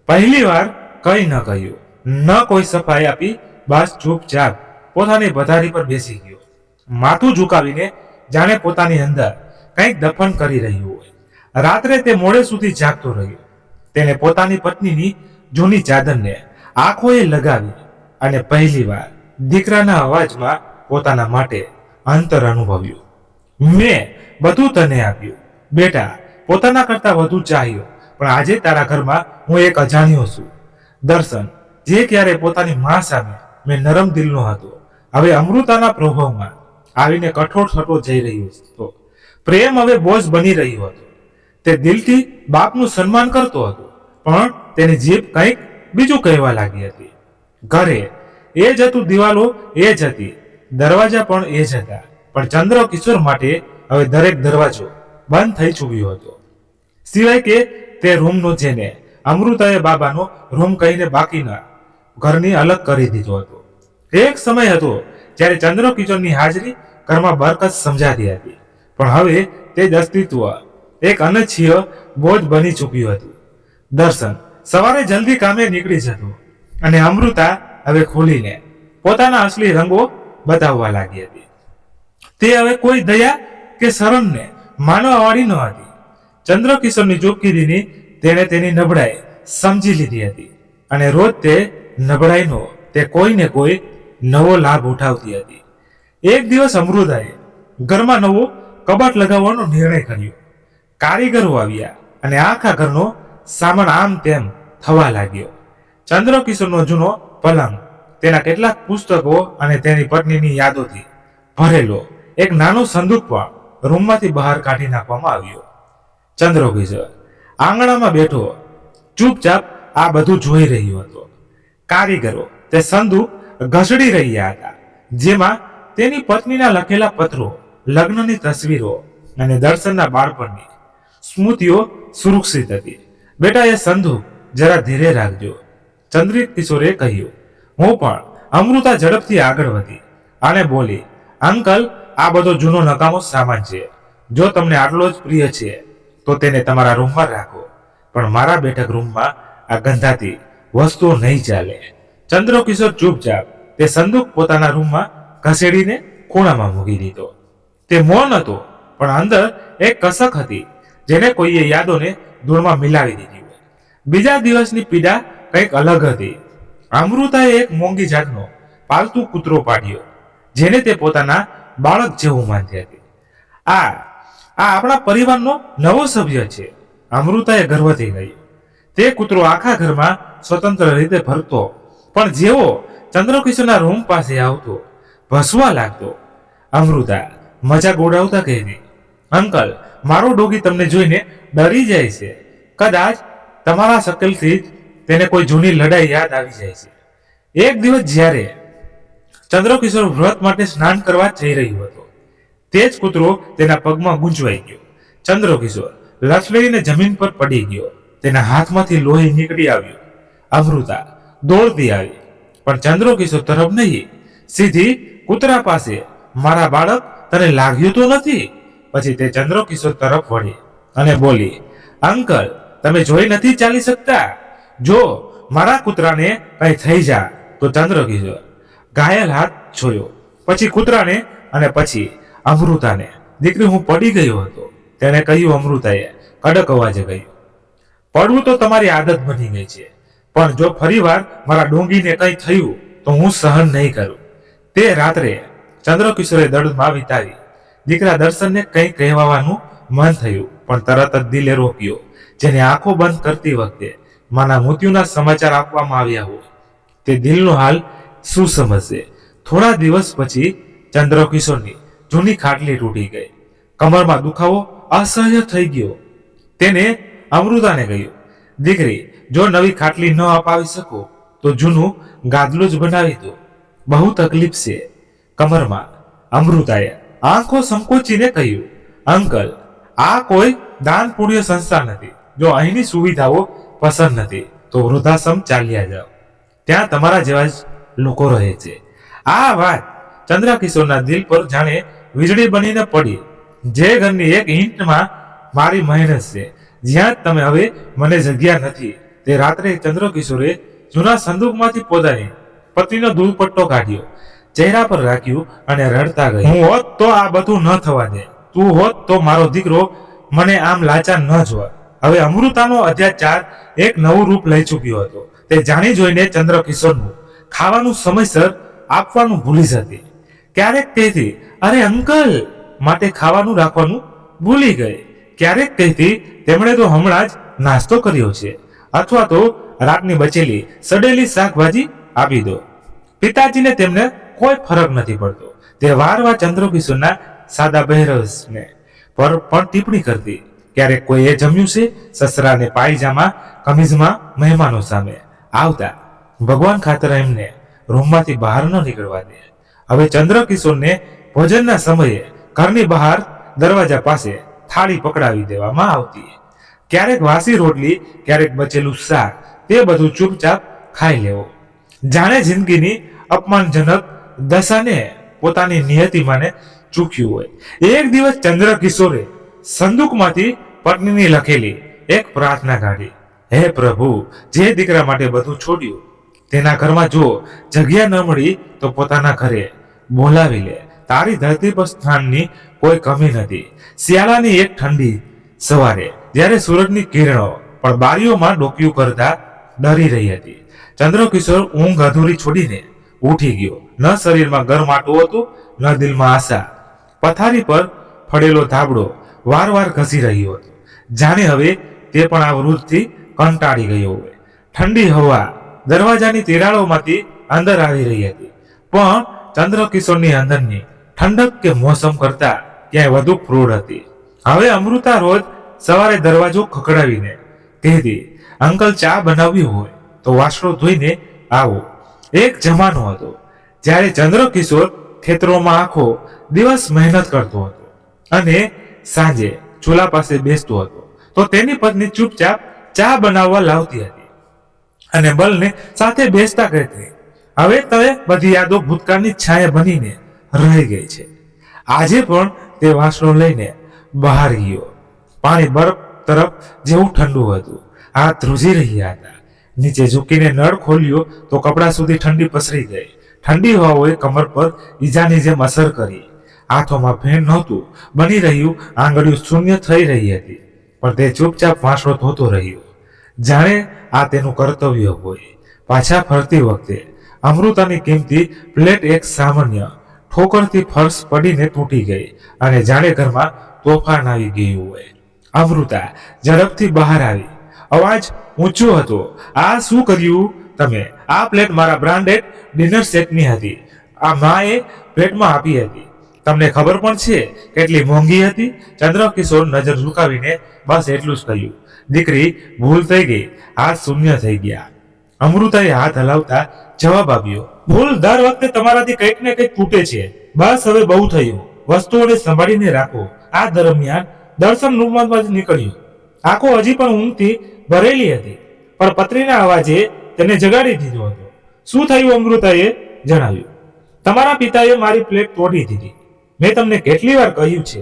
પહેલી વાર કંઈ ન કહ્યું, ન કોઈ સફાઈ આપી, બસ ચૂપચાપ પોતાની પથારી પર બેસી ગયો, માથું ઝુકાવીને જાણે પોતાની અંદર કંઈક દફન કરી રહ્યું હોય. રાત્રે તે મોડે સુધી જાગતો રહ્યો. તેને પોતાની પત્નીની જૂની ચાદરને આંખોએ લગાવી અને પહેલી વાર દીકરાના અવાજમાં પોતાના માટે અંતર અનુભવ્યું. મેં બધું તને આપ્યું બેટા, પોતાના કરતા વધુ ચાહ્યો, પણ આજે તારા ઘરમાં હું એક અજાણ્યો છું. દર્શન, જે ક્યારે પોતાની મા સામે મેં નરમ દિલનો હતો, હવે અમૃતાના પ્રભાવમાં આવીને કઠોર થતો જઈ રહ્યો હતો. પ્રેમ હવે બોજ બની રહ્યો હતો. તે દિલથી બાપનું સન્માન કરતો હતો, પણ તેની જીભ કંઈક બીજું કહેવા લાગી હતી. ઘરે એ જ હતું, દિવાલો એ જ હતી, દરવાજા પણ એ જ હતા, પણ ચંદ્રકિશોર માટે હવે દરેક દરવાજો બંધ થઈ ચૂક્યો હતો, સિવાય કે તે રૂમનો, જેને અમૃતાએ બાબાનો રૂમ કહીને બાકીના ઘરની અલગ કરી દીધો હતો. એક સમય હતો જ્યારે ચંદ્રકિશોરની હાજરી ઘરમાં બરકત સમજાતી હતી, પણ હવે તે જ અસ્તિત્વ એક અનચ્છીય બોજ બની ચૂક્યું હતું. દર્શન સવારે જલ્દી કામે નીકળી જતો અને અમૃતા હવે ખોલીને પોતાના અસલી રંગો બતાવવા લાગી હતી. તે હવે કોઈ દયા કે શરમને માનવાવાળી ન હતી. ચંદ્રકિશોરની ચોખ્ખીદીની તેણે તેની નબળાઈ સમજી લીધી હતી અને રોજ તે નબળાઈનો તે કોઈને કોઈ નવો લાભ ઉઠાવતી હતી. એક દિવસ અમૃતાએ ઘરમાં નવો કબાટ લગાવવાનો નિર્ણય કર્યો. કારીગરો આવ્યા અને આખા ઘરનો સામાન આમ તેમ થવા લાગ્યો. ચંદ્રકિશોરનો જૂનો પલંગ, તેના કેટલાક પુસ્તકો અને તેની પત્નીની યાદોથી ભરેલો એક નાનો સંદૂક પણ રૂમમાંથી બહાર કાઢી નાખવામાં આવ્યો. ચંદ્રકિશોર આંગણામાં બેઠો ચૂપચાપ આ બધું જોઈ રહ્યો હતો. કારીગરો તે સંદૂક ઘસડી રહ્યા હતા, જેમાં તેની પત્નીના લખેલા પત્રો, લગ્નની તસવીરો અને દર્શનના બાળપણની સ્મૃતિઓ સુરક્ષિત હતી. બેટા, એ સંદૂક જરા ધીરે રાખજો, ચંદ્રિક કિશોરે કહ્યું. હું પણ અમૃતા ઝડપથી આગળ વધી અને બોલી, અંકલ, આ બધો જૂનો નકામો સામાન છે. જો તમને આટલો જ પ્રિય છે તો તેને તમારા રૂમમાં રાખો, પણ મારા બેઠક રૂમમાં આ ગંધાતી વસ્તુઓ નહીં ચાલે. ચંદ્રકિશોર ચૂપચાપ તે સંદૂક પોતાના રૂમમાં ખસેડીને ખૂણામાં મૂકી દીધો. તે મૌન હતો, પણ અંદર એક કસક હતી જેને કોઈએ યાદોને ધૂળમાં મિલાવી દીધી હોય. બીજા દિવસની પીડા કંઈક અલગ હતી. અમૃતાએ એક મોંઘી જાતનો પાલતુ કૂતરો પાડ્યો, જેને તે પોતાના બાળક જેવું માનતી હતી. આ આપણા પરિવારનો નવો સભ્ય છે, અમૃતાએ ગર્વથી કહ્યું. તે કૂતરો આખા ઘરમાં સ્વતંત્ર રીતે ફરતો, પણ જેવો ચંદ્રકિશોરના રૂમ પાસે આવતો ભસવા લાગતો. અમૃતા મજાક ઉડાવતા કહેતી, અંકલ, મારો ડોગી તમને જોઈને ડરી જાય છે. કદાચ તમારા શકલથી જ તેને કોઈ જૂની લડાઈ યાદ આવી જાય છે. એક દિવસ જ્યારે ચંદ્રકિશોર વ્રત માટે સ્નાન કરવા જઈ રહ્યો હતો, તે જ કૂતરો તેના પગમાં ગૂંચવાઈ ગયો. ચંદ્રકિશોર લથડીને જમીન પર પડી ગયો. તેના હાથમાંથી લોહી નીકળી આવ્યું. અમૃતા દોડતી આવી, પણ ચંદ્રકિશોર તરફ નહીં, સીધી કૂતરા પાસે. મારા બાળક, તને લાગ્યું તો નથી? પછી તે ચંદ્રકિશોર તરફ વળી અને બોલી, અંકલ, તમે જોઈ નથી ચાલી શકતા? જો મારા કૂતરાને કઈ થઈ જાય તો. ચંદ્રકિશોર ઘાયલ હાથ છોડ્યો, પછી કૂતરાને અને પછી અમૃતાને. દીકરી, હું પડી ગયો હતો, તેને કહ્યું. અમૃતાએ કડક અવાજે કહ્યું, પડવું તો તમારી આદત બની ગઈ છે, પણ જો ફરીવાર મારા ડોંગીને કંઈ થયું તો હું સહન નહીં કરું. તે રાત્રે ચંદ્રકિશોરે દર્દમાં વિતાવી. દીકરા દર્શનને કંઈ કહેવાનું મન થયું, પણ તરત જ દિલે રોક્યો. જેને આંખો બંધ કરતી વખતે માના મૃત્યુના સમાચાર આપવામાં આવ્યા હોય, તે દિલનો હાલ શું સમજશે? થોડા દિવસ પછી ચંદ્રકિશોરની જૂની ખાટલી તૂટી ગઈ. કમરમાં દુખાવો અસહ્ય થઈ ગયો. તેને અમૃતાને કહ્યું, દીકરી, જો નવી ખાટલી ન અપાવી શકો તો જૂનું ગાદલું જ બનાવી દો, બહુ તકલીફ છે કમરમાં. અમૃતાએ આંખો સંકોચીને કહ્યું, અંકલ, આ કોઈ દાન પુણ્ય સંસ્થા નથી. જો અહીંની સુવિધાઓ પસંદ નથી તો વૃદ્ધાશ્રમ ચાલ્યા જાઓ, ત્યાં તમારા જેવા જ લોકો રહે છે. આ વાત ચંદ્રકિશોરના દિલ પર જાણે વીજળી બનીને પડી. જે ઘરની એક ઈંટમાં મારી મહેનત છે, જ્યાં તમે હવે મને જગ્યા નથી. તે રાત્રે ચંદ્રકિશોરે જૂના સંદૂકમાંથી પોતાની પત્નીનો દુપટ્ટો કાઢ્યો, ચહેરા પર રાખ્યું અને રડતા ગઈ, હું હોત તો આ બધું ન થવા દે. તું હોત તો મારો દીકરો મને આમ લાચાર ન જોવા. હવે અમૃતાનો અત્યાચાર એક નવું રૂપ લઈ ચૂક્યો હતો. તે જાણી જોઈને ચંદ્રકિશોરનું ખાવાનું સમયસર આપવાનું ભૂલી જતી. ક્યારેક કહેતી, અરે અંકલ માટે ખાવાનું રાખવાનું ભૂલી ગઈ. ક્યારેક કહેતી, તેમણે તો હમણાં જ નાસ્તો કર્યો છે, અથવા તો રાતની બચેલી સડેલી શાકભાજી આપી દો. પિતાજીને તેમને કોઈ ફરક નથી પડતો. તે વારવાર ચંદ્રકિશોરના સાદા પહેરવેશને પર પણ ટિપ્પણી કરતી. ક્યારેક કોઈ એ જમ્યું છે? સસરાને પાયજામા કમીઝમાં મહેમાનો સામે આવતા ભગવાન ખાતર એમને રૂમમાંથી બહાર ન નીકળવા દે. હવે ચંદ્રકિશોરને ભોજનના સમયે ઘરની બહાર દરવાજા પાસે થાળી પકડાવી દેવામાં આવતી. ક્યારેક વાસી રોટલી, ક્યારેક બચેલું શાક, તે બધું ચૂપચાપ ખાઈ લેવો, જાણે જિંદગીની અપમાનજનક દશાને પોતાની નિયતિમાંને ચૂક્યું હોય. એક દિવસ ચંદ્રકિશોરે સંદૂકમાંથી પત્નીની લખેલી એક પ્રાર્થના કાઢી, હે પ્રભુ, જે દીકરા માટે બધું છોડ્યું, તેના ઘરમાં જો જગ્યા ન મળી તો પોતાના ઘરે બોલાવી લે. તારી ધરતી પર સ્થાનની કોઈ કમી નથી. શિયાળાની એક ઠંડી સવારે જ્યારે સૂરજની કિરણો પણ બારીઓમાં ડોક્યું કરતા ડરી રહી હતી, ચંદ્રકિશોર ઊંઘ અધૂરી છોડીને ઉઠી ગયો. ન શરીરમાં ગરમાટું હતું, ન દિલમાં આશા. પથારી પર ફળેલો ધાબળો વારવાર ઘસી રહ્યો હતો, જાણે હવે તે પણ આ વૃદ્ધથી કંટાળી ગયો હોય. ઠંડી હવા દરવાજાની તિરાડોમાંથી અંદર આવી રહી હતી, પણ ચંદ્રકિશોરની અંદરની ઠંડક કે મોસમ કરતા ક્યાંય વધુ ક્રૂર હતી. હવે અમૃતા રોજ સવારે દરવાજો ખખડાવીને કહેતી, અંકલ ચા બનાવવી હોય તો વાસણો ધોઈને આવો. એક જમાનો હતો જ્યારે ચંદ્રકિશોર ખેતરોમાં આખો દિવસ મહેનત કરતો હતો અને સાંજે ચૂલા પાસે બેસતો હતો તો તેની પત્ની ચૂપચાપ ચા બનાવવા લાવતી હતી અને બલને સાથે બેસતા કહેતી, હવે તે બધી યાદો ભૂતકાળની છાયા બનીને રહી ગઈ છે. આજે પણ તે વાસણો લઈને બહાર ગયો. પાણી બરફ તરફ જેવું ઠંડુ હતું. હાથ ધ્રુજી રહ્યા હતા. નીચે ઝૂકીને નળ ખોલ્યો તો કપડા સુધી ઠંડી પસરી ગઈ. ઠંડી હવાઓએ કમર પર ઈજાની જેમ અસર કરી. હાથોમાં ફેન નહોતું બની રહ્યું, આંગળીઓ શૂન્ય થઈ રહી હતી, પણ તે ચૂપચાપ વાસણો ધોતો રહ્યો, જાણે આ તેનું કર્તવ્ય હોય. પાછા ફરતી વખતે અમૃતાની કિંમતી પ્લેટ એક સામાન્ય ઠોકરથી ફર્શ પડીને તૂટી ગઈ અને જાણે ઘરમાં તોફાન આવી ગયું હોય. અમૃતા ઝડપથી બહાર આવી. અવાજ ઊંચો હતો, આ શું કર્યું તમે? આ પ્લેટ મારા બ્રાન્ડેડ ડિનર સેટની હતી. આ માએ ભેટમાં આપી હતી. તમને ખબર પણ છે કેટલી મોંઘી હતી? ચંદ્રકિશોર નજર ઝુકાવીને બસ એટલું જ કહ્યું. દીકરી, ભૂલ થઈ ગઈ. હાથ શૂન્ય થઈ ગયા. અમૃતાએ હાથ હલાવતા જવાબ આપ્યો, ભૂલ દર વખતે તમારાથી કંઈક ને કંઈક તૂટે છે. બસ હવે બહુ થયું. વસ્તુઓને સંભાળીને રાખો. આ દરમિયાન દર્શન રૂમમાંથી નીકળ્યું. આંખો હજી પણ ઊંઘથી ભરેલી હતી, પણ પત્રીના અવાજે તેને જગાડી દીધો હતો. શું થયું? અમૃતાએ જણાવ્યું, તમારા પિતાએ મારી પ્લેટ તોડી દીધી. મેં તમને કેટલી વાર કહ્યું છે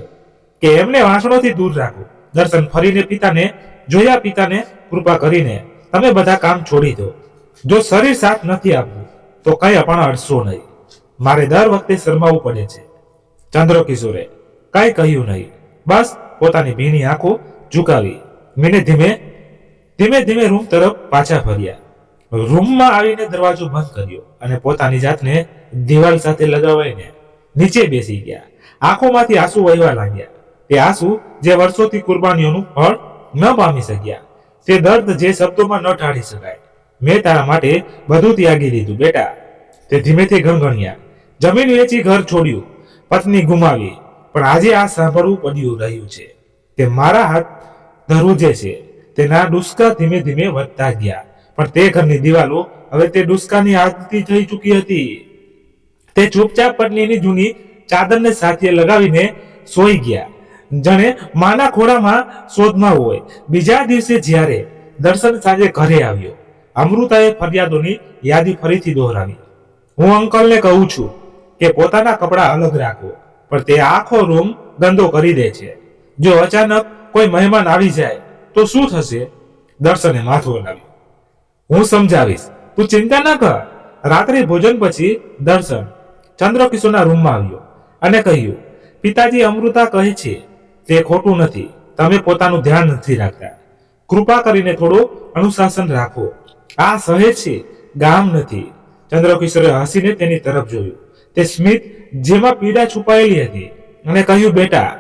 કે એમને વાસણોથી દૂર રાખો. દર્શન ફરીને પિતાને જોયા. પિતાને કૃપા કરીને તમે બધા કામ છોડી દો. જો શરીર સાથ નથી આપવું તો કઈ પણ અડશો નહીં. મારે દર વખતે શરમાવું પડે છે. ચંદ્રકિશોરે કઈ કહ્યું નહીં. બસ પોતાની ભીની આંખો ઝુકાવી ધીમે ધીમે રૂમ તરફ પાછા ફર્યા. રૂમમાં આવીને દરવાજો બંધ કર્યો અને પોતાની જાતને દિવાલ સાથે લગાવીને નીચે બેસી ગયા. આંખોમાંથી આંસુ વહેવા લાગ્યા. તે આંસુ જે વર્ષોથી કુરબાનીઓનું ફળ ન પામી શક્યા. તે દર્દ જે શબ્દોમાં ન ટાળી શકાય. મેં તારા માટે બધું ત્યાગી દીધું બેટા. તે ધીમેથી ગણગણ્યા. જમીન વેચી, ઘર છોડ્યું, પત્ની ગુમાવી, પણ આજે આ સાંભળવું પડ્યું રહ્યું છે. તે મારા હાથ ધ્રુજે છે. તેના ડુસ્કા ધીમે ધીમે વધતા ગયા, પણ તે ઘરની દિવાલો હવે તે ડુસ્કાની આદતી થઈ ચૂકી હતી. તે ચૂપચાપ પત્નીની જૂની ચાદરને સાથે લગાવીને સોઈ ગયા, જાણે માના ખોળામાં શોધમાં હોય. બીજા દિવસે જ્યારે દર્શન સાંજે ઘરે આવ્યો, અમૃતાએ ફરિયાદોની યાદી ફરીથી દોહરાવી. હું અંકલને કહું છું કે પોતાના કપડાં અલગ રાખો, પણ તે આખો રૂમ ગંદો કરી દે છે. જો અચાનક કોઈ મહેમાન આવી જાય તો શું થશે? દર્શને માથું હલાવ્યું. હું સમજાવીશ, તું ચિંતા ન કર. રાત્રે ભોજન પછી દર્શન ચંદ્રકિશોરના રૂમમાં આવ્યો અને કહ્યું, પિતાજી, અમૃતા કહે છે તે ખોટું નથી. તમે પોતાનું ધ્યાન નથી રાખતા. કૃપા કરીને થોડું અનુશાસન રાખો. આ શહેર છે, ગામ નથી. ચંદ્રકિશોરે હસીને તેની તરફ જોયું. તે સ્મિત જેમાં પીડા છુપાયેલી હતી અને કહ્યું, બેટા,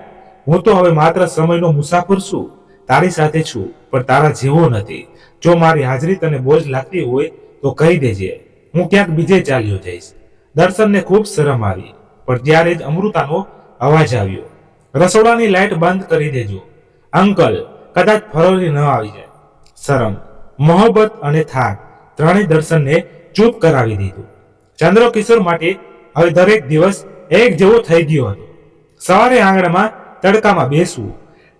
હું તો હવે માત્ર સમયનો મુસાફર છું. તારી સાથે છું, પણ તારા જેવો નથી. જો મારી હાજરી તને બોજ લાગતી હોય તો કહી દેજે. હું ક્યાંક બીજે ચાલ્યો જઈશ. દર્શનને ખૂબ શરમ આવી, પણ ત્યારે જ અમૃતાનો અવાજ આવ્યો, રસોડાની લાઇટ બંધ કરી દેજો. અંકલ કદાચ ફરી ન આવી જાય. શરમ, મોહબ્બત અને થાક ત્રણેય દર્શનને ચૂપ કરાવી દીધું. ચંદ્રકિશોર માટે હવે દરેક દિવસ એક જેવો થઈ ગયો હતો. સવારે આંગણામાં તડકામાં બેસવું,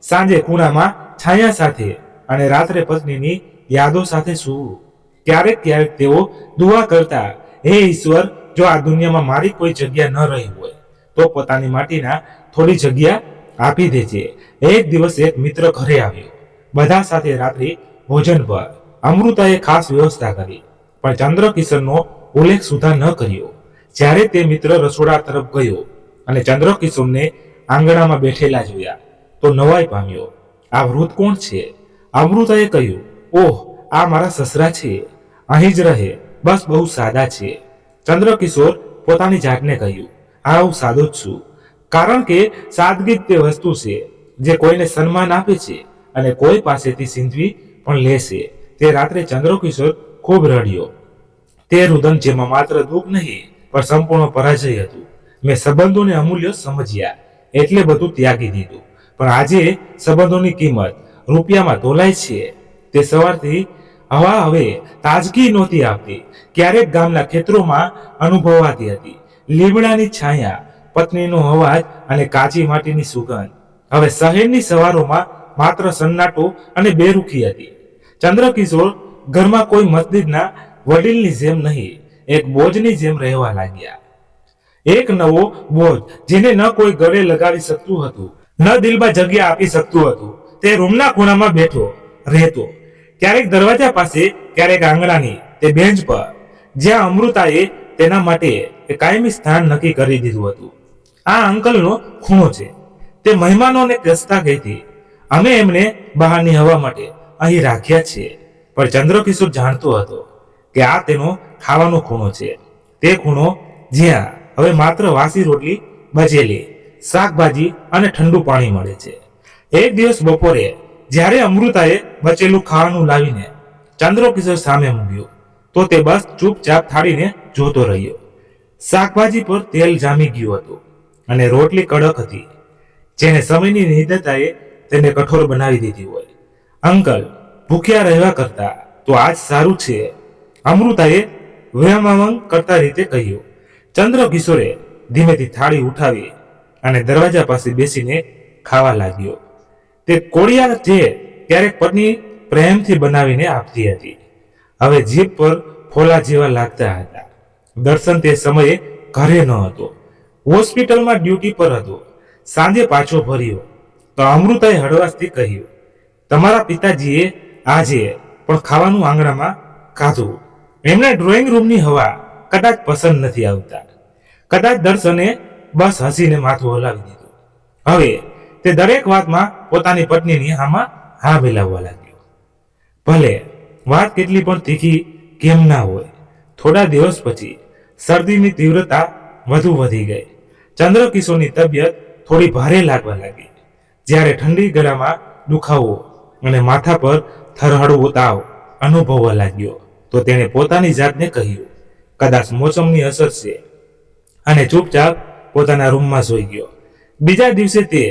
સાંજે ખૂણામાં છાયા સાથે અને રાત્રે પત્નીની યાદો સાથે સૂવું. ક્યારેક ક્યારેક તેઓ દુઆ કરતા, હે ઈશ્વર, જો આ દુનિયામાં મારી કોઈ જગ્યા ન રહી હોય તો પોતાની માટીના થોડી જગ્યા આપી દેજે. એક દિવસ એક મિત્ર ઘરે આવ્યો. બધા સાથે રાત્રિ ભોજન પર અમૃતાએ ખાસ વ્યવસ્થા કરી, પણ ચંદ્રકિશોરનો ઉલ્લેખ સુધા ન કર્યો. જ્યારે તે મિત્ર રસોડા તરફ ગયો અને ચંદ્રકિશોરને આંગણામાં બેઠેલા જોયા તો નવાઈ પામ્યો. આ વૃદ્ધ કોણ છે? અમૃતાએ કહ્યું, ઓહ, આ મારા સસરા છે. અહીં જ રહે, બસ બહુ સાદા છે. ચંદ્રકિશોર પોતાની જાતને કહ્યું, આ હું સાદો જ છું, કારણ કે સાદગી તે વસ્તુ છે જે કોઈને સન્માન આપે છે અને કોઈ પાસેથી સિંધવી પણ લેશે. તે રાત્રે ચંદ્રકિશોર ખૂબ રડ્યો. તે રુદન જેમાં માત્ર દુઃખ નહીં પણ સંપૂર્ણ પરાજય હતું. મેં સંબંધોને અમૂલ્ય સમજ્યા એટલે બધું ત્યાગી દીધું, પણ આજે સંબંધોની કિંમત રૂપિયામાં તોલાય છે. તે સવારથી હવા હવે તાજગી નહોતી આપતી. ક્યારેક ગામના ખેતરોમાં અનુભવાતી હતી લીમડાની છાયા, પત્નીનો અવાજ અને કાચી માટીની સુગંધ. હવે શહેરની સવારોમાં માત્ર સન્નાટો અને બેરૂખી હતી. ચંદ્રકિશોર ઘરમાં કોઈ મસ્જિદના વડીલની જેમ નહીં, એક બોજની જેમ રહેવા લાગ્યા. એક નવો બોજ જેને ન કોઈ ગળે લગાવી શકતું હતું, ન દિલમાં જગ્યા આપી શકતું હતું. તે રૂમના ખૂણામાં બેઠો રહેતો, ક્યારેક દરવાજા પાસે, ક્યારેક આંગણાની તે બેન્ચ પર, જ્યાં અમૃતાએ તેના માટે એક કાયમી સ્થાન નક્કી કરી દીધું હતું. આ અંકલનો ખૂણો છે. તે મહેમાનોને કહેતા કહેતી, અમે એમને બહારની હવા માટે અહીં રાખ્યા છીએ. પણ ચંદ્રકિશોર જાણતો હતો કે આ તેનો ખાવાનો ખૂણો છે. તે ખૂણો જ્યાં હવે માત્ર વાસી રોટલી, બચેલી શાકભાજી અને ઠંડુ પાણી મળે છે. એક દિવસ બપોરે જ્યારે અમૃતાએ બચેલું ખાવાનું લાવીને ચંદ્રકિશોર સામે મૂક્યું, તો તે બસ ચૂપચાપ થાળીને જોતો રહ્યો. શાકભાજી પર તેલ જામી ગયું હતું અને રોટલી કડક હતી, જેને સમયની નિર્દયતાએ તેને કઠોર બનાવી દીધી હોય. અંકલ, ભૂખ્યા રહેવા કરતા તો આજ સારું છે, અમૃતાએ વ્યાયામ કરતા રીતે કહ્યું. ચંદ્રકિશોરે ધીમેથી થાળી ઉઠાવી અને દરવાજા પાસે બેસીને ખાવા લાગ્યો. તે કોળિયા જે ક્યારેક પત્ની પ્રેમથી બનાવીને આપતી હતી, હવે જીભ પર ફોલા જેવા લાગતા હતા. દર્શન તે સમયે ઘરે ન હતો, હોસ્પિટલમાં ડ્યુટી પર હતો. સાંજે પાછો ફર્યો તો અમૃતાએ હળવાશથી કહ્યું, તમારા પિતાજીએ આજે પણ ખાવાનું આંગણામાં ખાધું. એમને ડ્રોઈંગ રૂમની હવા કદાચ પસંદ નથી આવતા. કદાચ દર્શને બસ હસીને માથું હલાવી દીધું. હવે તે દરેક વાતમાં પોતાની પત્નીની હા મિલાવવા લાગ્યો. ભલે વાત કેટલી પણ તીખી કેમ ના હોય. થોડા દિવસ પછી શરદીની તીવ્રતા વધુ વધી ગઈ. ચંદ્રકિશોરની તબિયત થોડી ભારે લાગવા લાગી. જ્યારે ઠંડી ગળામાં દુખાવો અને માથા પર થરહળવો તાવ અનુભવવા લાગ્યો, તો તેણે પોતાની જાતને કહ્યું, કદાચ મોસમની અસર છે, અને ચૂપચાપ પોતાના રૂમમાં સૂઈ ગયો. બીજા દિવસે તે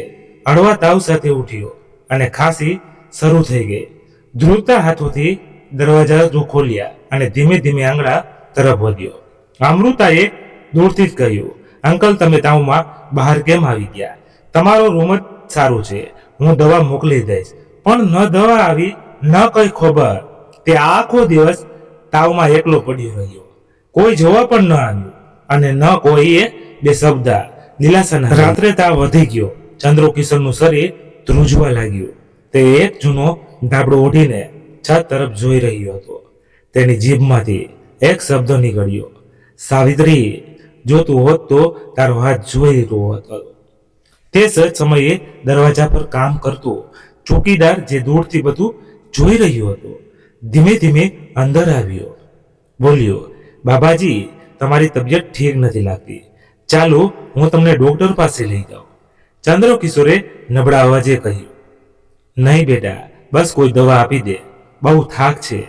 હળવા તાવ સાથે ઉઠ્યો અને ખાંસી શરૂ થઈ ગઈ. ધ્રુજતા હાથોથી દરવાજા ખોલ્યા અને ધીમે ધીમે આંગણા તરફ વધ્યો. અમૃતાએ દૂરથી જ કહ્યું, અંકલ, તમે તાવમાં બહાર કેમ આવી ગયા? તમારો રૂમ જ સારું છે, હું દવા મોકલી દઈશ. પણ ન દવા આવી, ન કઈ ખબર. તે આખો દિવસ તાવમાં એકલો પડ્યો રહ્યો. કોઈ જોવા પણ ન આવ્યું અને ન કોઈએ બે શબ્દ. દિલાસાના રાત્રે તાવ વધી ગયો. ચંદ્રકિશોરનું શરીર ધ્રુજવા લાગ્યું. તે એક જૂનો ધાબળો ઓઢીને છત તરફ જોઈ રહ્યો હતો. તેની જીભમાંથી એક શબ્દ નીકળ્યો, સાવિત્રી, જો તું હોત તો તારો હાથ જોઈ રહ્યો હતો. તે જ સમયે દરવાજા પર કામ કરતો ચોકીદાર, જે દૂરથી બધું જોઈ રહ્યો હતો, ધીમે ધીમે અંદર આવ્યો. બોલ્યો, બાબાજી, તમારી તબિયત ઠીક નથી લાગતી, ચાલો હું તમને ડોક્ટર પાસે લઈ જાઉં. ચંદ્રકિશોરે નબળા અવાજે કહ્યું, નહીં બેટા, બસ કોઈ દવા આપી દે, બહુ થાક છે.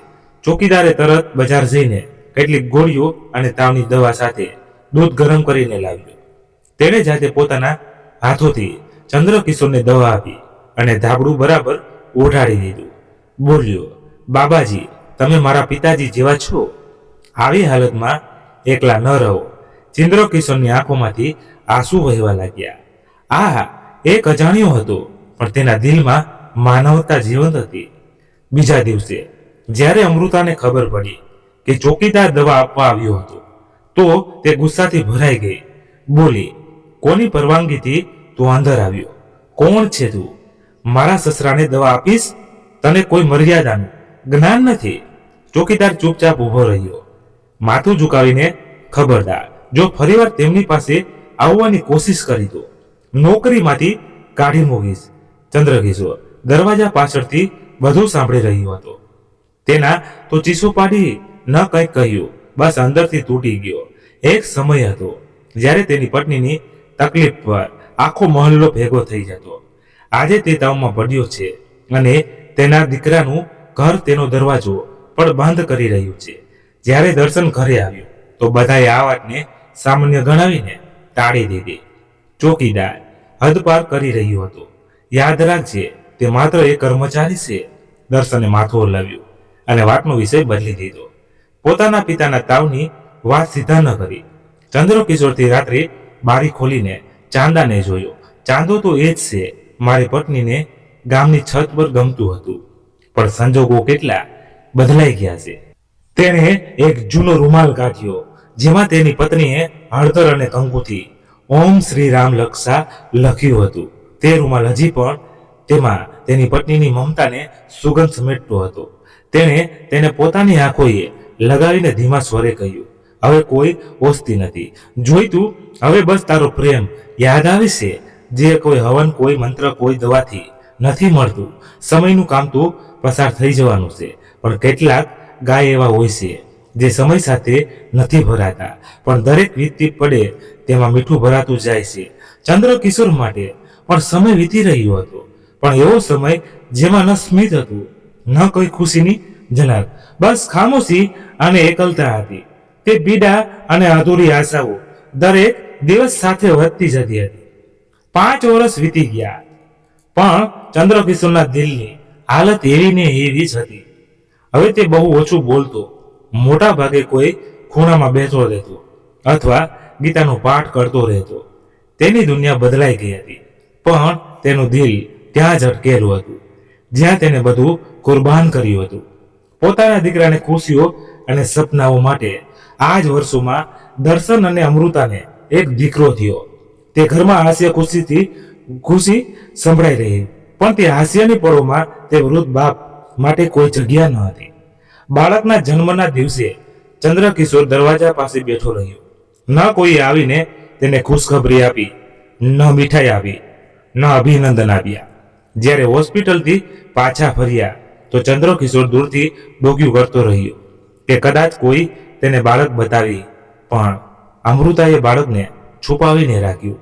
ચોકીદારે તરત બજાર જઈને કેટલીક ગોળીઓ અને તાવની દવા સાથે દૂધ ગરમ કરીને લાવ્યો. તેણે જાતે પોતાના હાથોથી ચંદ્રકિશોરને દવા આપી અને ધાબળું બરાબર ઓઢાડી દીધું. બોલ્યો, બાબાજી, તમે મારા પિતાજી જેવા છો. આવી હાલતમાં એકલા ન રહો. ચંદ્રકિશોરની આંખોમાંથી આંસુ વહેવા લાગ્યા. આ એક અજાણ્યો હતો, પણ તેના દિલમાં માનવતા જીવંત હતી. બીજા દિવસે જ્યારે અમૃતાને ખબર પડી કે ચોકીદાર દવા આપવા આવ્યો હતો, તો તે ગુસ્સાથી ભરાઈ ગઈ. બોલી, કોની પરવાનગીથી તું અંદર આવ્યો? કોણ છે તું? મારા સસરાને દવા આપીશ? તને કોઈ મર્યાદાનું જ્ઞાન નથી. ચોકીદાર ચૂપચાપ ઊભો રહ્યો, માથું ઝુકાવીને, ખબરદાર, જો ફરીવાર તેમની પાસે આવવાની કોશિશ કરી તો નોકરીમાંથી કાઢી મૂકીશ. ચંદ્રકિશોર દરવાજા પાછળથી બધું સાંભળી રહ્યો હતો. તેના તો ચીસો પાડી ન કંઈક કહ્યું, બસ અંદરથી તૂટી ગયો. એક સમય હતો જ્યારે તેની પત્નીની તકલીફ પર આખો મહલ્લો ભેગો થઈ જતો. આજે તે તાવમાં પડ્યો છે અને તેના દીકરાનું ઘર તેનો દરવાજો પણ બંધ કરી રહ્યું છે. જ્યારે દર્શન ઘરે આવ્યું તો બધાએ આ વાતને સામાન્ય ગણાવીને ટાળી દીધી. ચોકીદાર હદપાર કરી રહ્યો હતો. યાદ રાખજે, તે માત્ર એક કર્મચારી છે. દર્શને માથું હલાવ્યું. અને વાતનો વિષય બદલી દીધો. પોતાના પિતાના તાવની વાત સીધા ન કરી. ચંદ્રકિશોરથી રાત્રે બારી ખોલીને ચાંદાને જોયો. ચાંદો તો એ જ છે. મારી પત્નીને ગામની છત પર ગમતું હતું, પણ સંજોગો કેટલા બદલાઈ ગયા છે. તેણે એક જૂનો રૂમાલ કાઢ્યો, જેમાં તેની પત્નીએ હળદર અને કંકુથી ઓમ શ્રી રામ લક્ષા લખ્યું હતું. તે રૂમાલ હજી પણ તેમાં તેની પત્નીની મમતાને સુગંધ સમેટતો હતો. તેણે તેને પોતાની આંખોએ લગાવીને ધીમા સ્વરે કહ્યું, હવે કોઈ ઓછતી નથી. જોઈતું હવે બસ તારો પ્રેમ યાદ આવે છે, જે કોઈ હવન, કોઈ મંત્ર, કોઈ દવાથી નથી મળતું. સમયનું કામ તો પસાર થઈ જવાનું છે, પણ કેટલાક ગાય એવા હોય છે જે સમય સાથે નથી ભરાતા, પણ દરેક વીતતી પડે તેમાં મીઠું ભરાતું જાય છે. ચંદ્રકિશોર માટે પણ સમય વીતી રહ્યો હતો, પણ એવો સમય જેમાં ન સ્મિત હતું, ન કોઈ ખુશીની ઝલક, બસ ખામોશી અને એકલતા હતી. તે પીડા અને અધૂરી આશાઓ દરેક દિવસ સાથે વધતી જતી હતી. 5 વર્ષ વીતી ગયા, પણ ચંદ્રકિશોરના દિલની હાલત એવી ને એવી જ હતી. હવે તે બહુ ઓછું બોલતો, મોટા ભાગે કોઈ ખૂણામાં બેઠો રહેતો અથવા ગીતાનો પાઠ કરતો રહેતો. તેની દુનિયા બદલાઈ ગઈ હતી, પણ તેનું દિલ ત્યાં જ અટકેલું હતું, જ્યાં તેને બધું કુરબાન કર્યું હતું. પોતાના દીકરાને ખુશીઓ અને સપનાઓ માટે આ જ વર્ષોમાં દર્શન અને અમૃતાને એક દીકરો થયો. તે ઘરમાં હાસ્ય ખુશી સંભળાઈ રહી, પણ તે હાસ્યની પળોમાં તે વૃદ્ધ બાપ માટે કોઈ જગ્યા ન હતી. બાળકના જન્મના દિવસે ચંદ્રકિશોર દરવાજા પાસે બેઠો રહ્યો. ન કોઈ આવીને તેને ખુશખબરી આપી, ન મીઠાઈ આપી, ન અભિનંદન આપ્યા. જ્યારે હોસ્પિટલથી પાછા ફર્યા તો ચંદ્રકિશોર દૂરથી ડોક્યું કરતો રહ્યો કે કદાચ કોઈ તેને બાળક બતાવી, પણ અમૃતાએ બાળકને છુપાવીને રાખ્યું.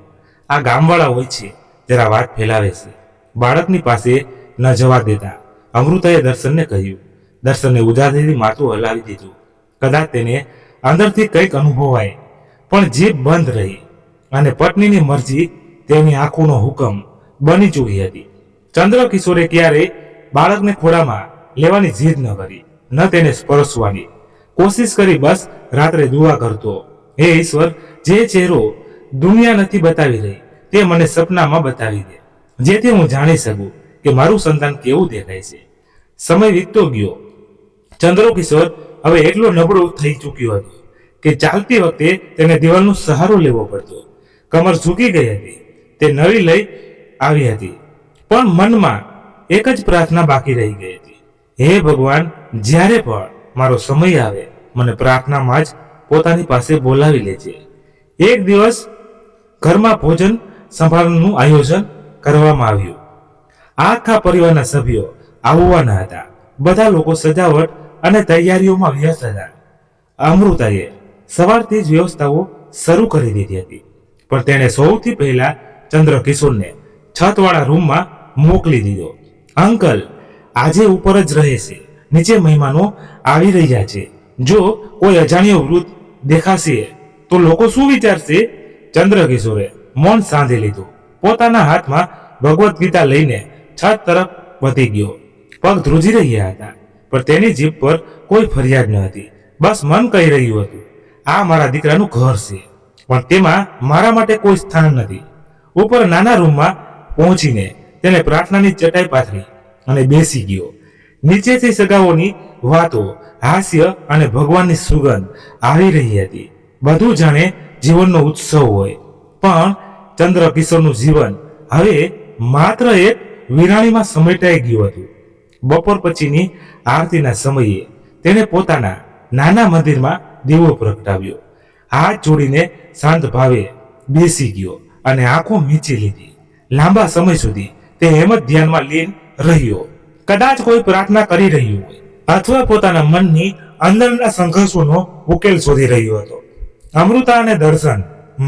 આ ગામવાળા હોય છે, જરા વાત ફેલાવે છે, બાળકની પાસે ન જવા દેતા. અમૃતાએ દર્શનને કહ્યું. દર્શને ઉદાસીથી માથું હલાવી દીધું. કદાચ તેને અંદરથી કંઈક અનુભવાય, પણ જીભ બંધ રહી અને પત્નીની મરજી તેની આંખોનો હુકમ બની ચૂકી હતી. ચંદ્રકિશોરે ક્યારેય બાળકને ખોળામાં લેવાની જીદ ન કરી, ન તેને સ્પર્શવાની કોશિશ કરી. બસ રાત્રે દુઆ કરતો, હે ઈશ્વર, જે ચહેરો દુનિયા નથી બતાવી રહી તે મને સપનામાં બતાવી દે, જેથી હું જાણી શકું કે મારું સંતાન કેવું દેખાય છે. સમય વીતતો ગયો. ચંદ્રકિશોર હવે એટલો નબળો થઈ ચૂક્યો હતો કે ચાલતી વખતે તેને દિવાલનો સહારો લેવો પડતો. કમર ઝૂકી ગઈ હતી. તે નવી લઈ આવી હતી, પણ મનમાં એક જ પ્રાર્થના બાકી રહી ગઈ હતી, હે ભગવાન, જ્યારે પણ મારો સમય આવે મને પ્રાર્થનામાં જ પોતાની પાસે બોલાવી લેજે. એક દિવસ ઘરમાં ભોજન સંભાળવાનું આયોજન કરવામાં આવ્યું. આખા પરિવારના સભ્યો આવવાના હતા. બધા લોકો સજાવટ અને તૈયારીઓમાં વ્યસ્ત હતા. અમૃતાએ સવારથી જ વ્યવસ્થાઓ શરૂ કરી દીધી હતી, પણ તેણે સૌથી પહેલા ચંદ્રકિશોરને છતવાળા રૂમમાં મોકલી દીધો. અંકલ આજે ઉપર જ રહે છે, નીચે મહેમાનો આવી રહ્યા છે. જો કોઈ અજાણ્યો વૃદ્ધ દેખાશે તો લોકો શું વિચારશે? ચંદ્રકિશોરે મૌન સાંધી લીધું. પોતાના હાથમાં ભગવદ્ ગીતા લઈને છત તરફ વધી ગયો. પગ ધ્રુજી રહ્યા હતા, પણ તેની જીભ પર કોઈ ફરિયાદ ન હતી. બસ મન કહી રહ્યું હતું, આ મારા દીકરાનું ઘર છે, પણ તેમાં મારા માટે કોઈ સ્થાન નથી. ઉપર નાના રૂમમાં પહોંચીને તેને પ્રાર્થનાની ચટાઈ પાથરી અને બેસી ગયો. નીચેથી સગાઓની વાતો, હાસ્ય અને ભગવાનની સુગંધ આવી રહી હતી. બધું જાણે જીવનનો ઉત્સવ હોય, પણ ચંદ્રકિશોરનું જીવન હવે માત્ર એક વિરાણીમાં સમેટાઈ ગયું હતું. બપોર પછીની આરતીના સમયે તેને પોતાના નાના મંદિરમાં દીવો પ્રગટાવ્યો. હાથ જોડીને શાંત ભાવે બેસી ગયો અને આંખો મીચી લીધી. લાંબા સમય સુધી તે એમ જ ધ્યાનમાં લીન રહ્યો. કદાચ કોઈ પ્રાર્થના કરી રહ્યું હોય અથવા પોતાના મનની અંદરના સંઘર્ષોનો ઉકેલ શોધી રહ્યો હતો. અમૃતા અને દર્શન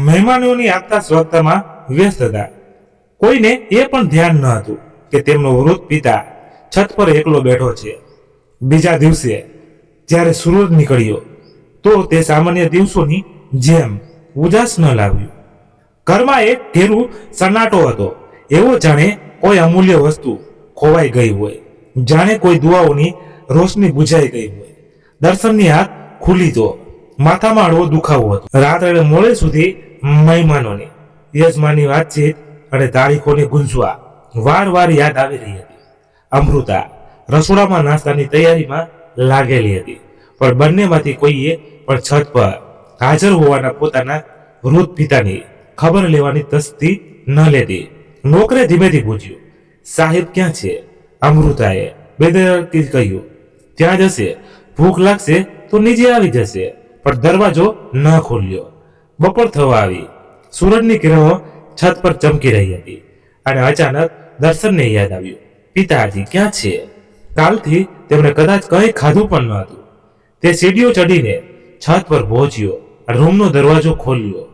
મહેમાનોની આગતા સ્વાગતમાં વ્યસ્ત હતા. કોઈને એ પણ ધ્યાન ન હતું કે તેમનો વૃદ્ધ પિતા છત પર એકલો બેઠો છે. બીજા દિવસે જ્યારે સૂરજ નીકળ્યો તો તે સામાન્ય દિવસોની જેમ ઉજાસ ન લાવ્યું. ઘરમાં એક ઘેરું સન્નાટો હતો, એવો જાણે કોઈ અમૂલ્ય વસ્તુ ખોવાઈ ગઈ હોય, જાણે કોઈ દુઆઓની રોશની બુઝાઈ ગઈ હોય. દર્શનની આંખ ખુલી તો માથામાં હળવો દુખાવો હતો. રાત્રે મોડે સુધી મહેમાનોની યજમાનની વાતચીત અને તારીખોની ગુંજવા વાર યાદ આવી રહી હતી. અમૃતા રસોડામાં નાસ્તાની તૈયારીમાં લાગેલી હતી, પણ બંનેમાંથી કોઈએ પણ છત પર હાજર હોવાના પોતાના વૃદ્ધ પિતાની ખબર લેવાની તસ્દી ન લેતી. નોકરે ધીમેથી પૂછ્યું, સાહેબ ક્યાં છે? અમૃતાએ બેદરકારી કહ્યું, ત્યાં જશે, ભૂખ લાગશે તો નીચે આવી જશે. પણ દરવાજો ન ખોલ્યો. બપોર થવા આવી. સૂરજની કિરણો છત પર ચમકી રહી હતી અને અચાનક દર્શનને યાદ આવ્યું, પિતાજી ક્યાં છે? કાલથી તેમણે કદાચ કંઈ ખાધું પણ ન હતું. તે સીડીઓ ચડીને છત પર પહોંચ્યો. રૂમનો દરવાજો ખોલ્યો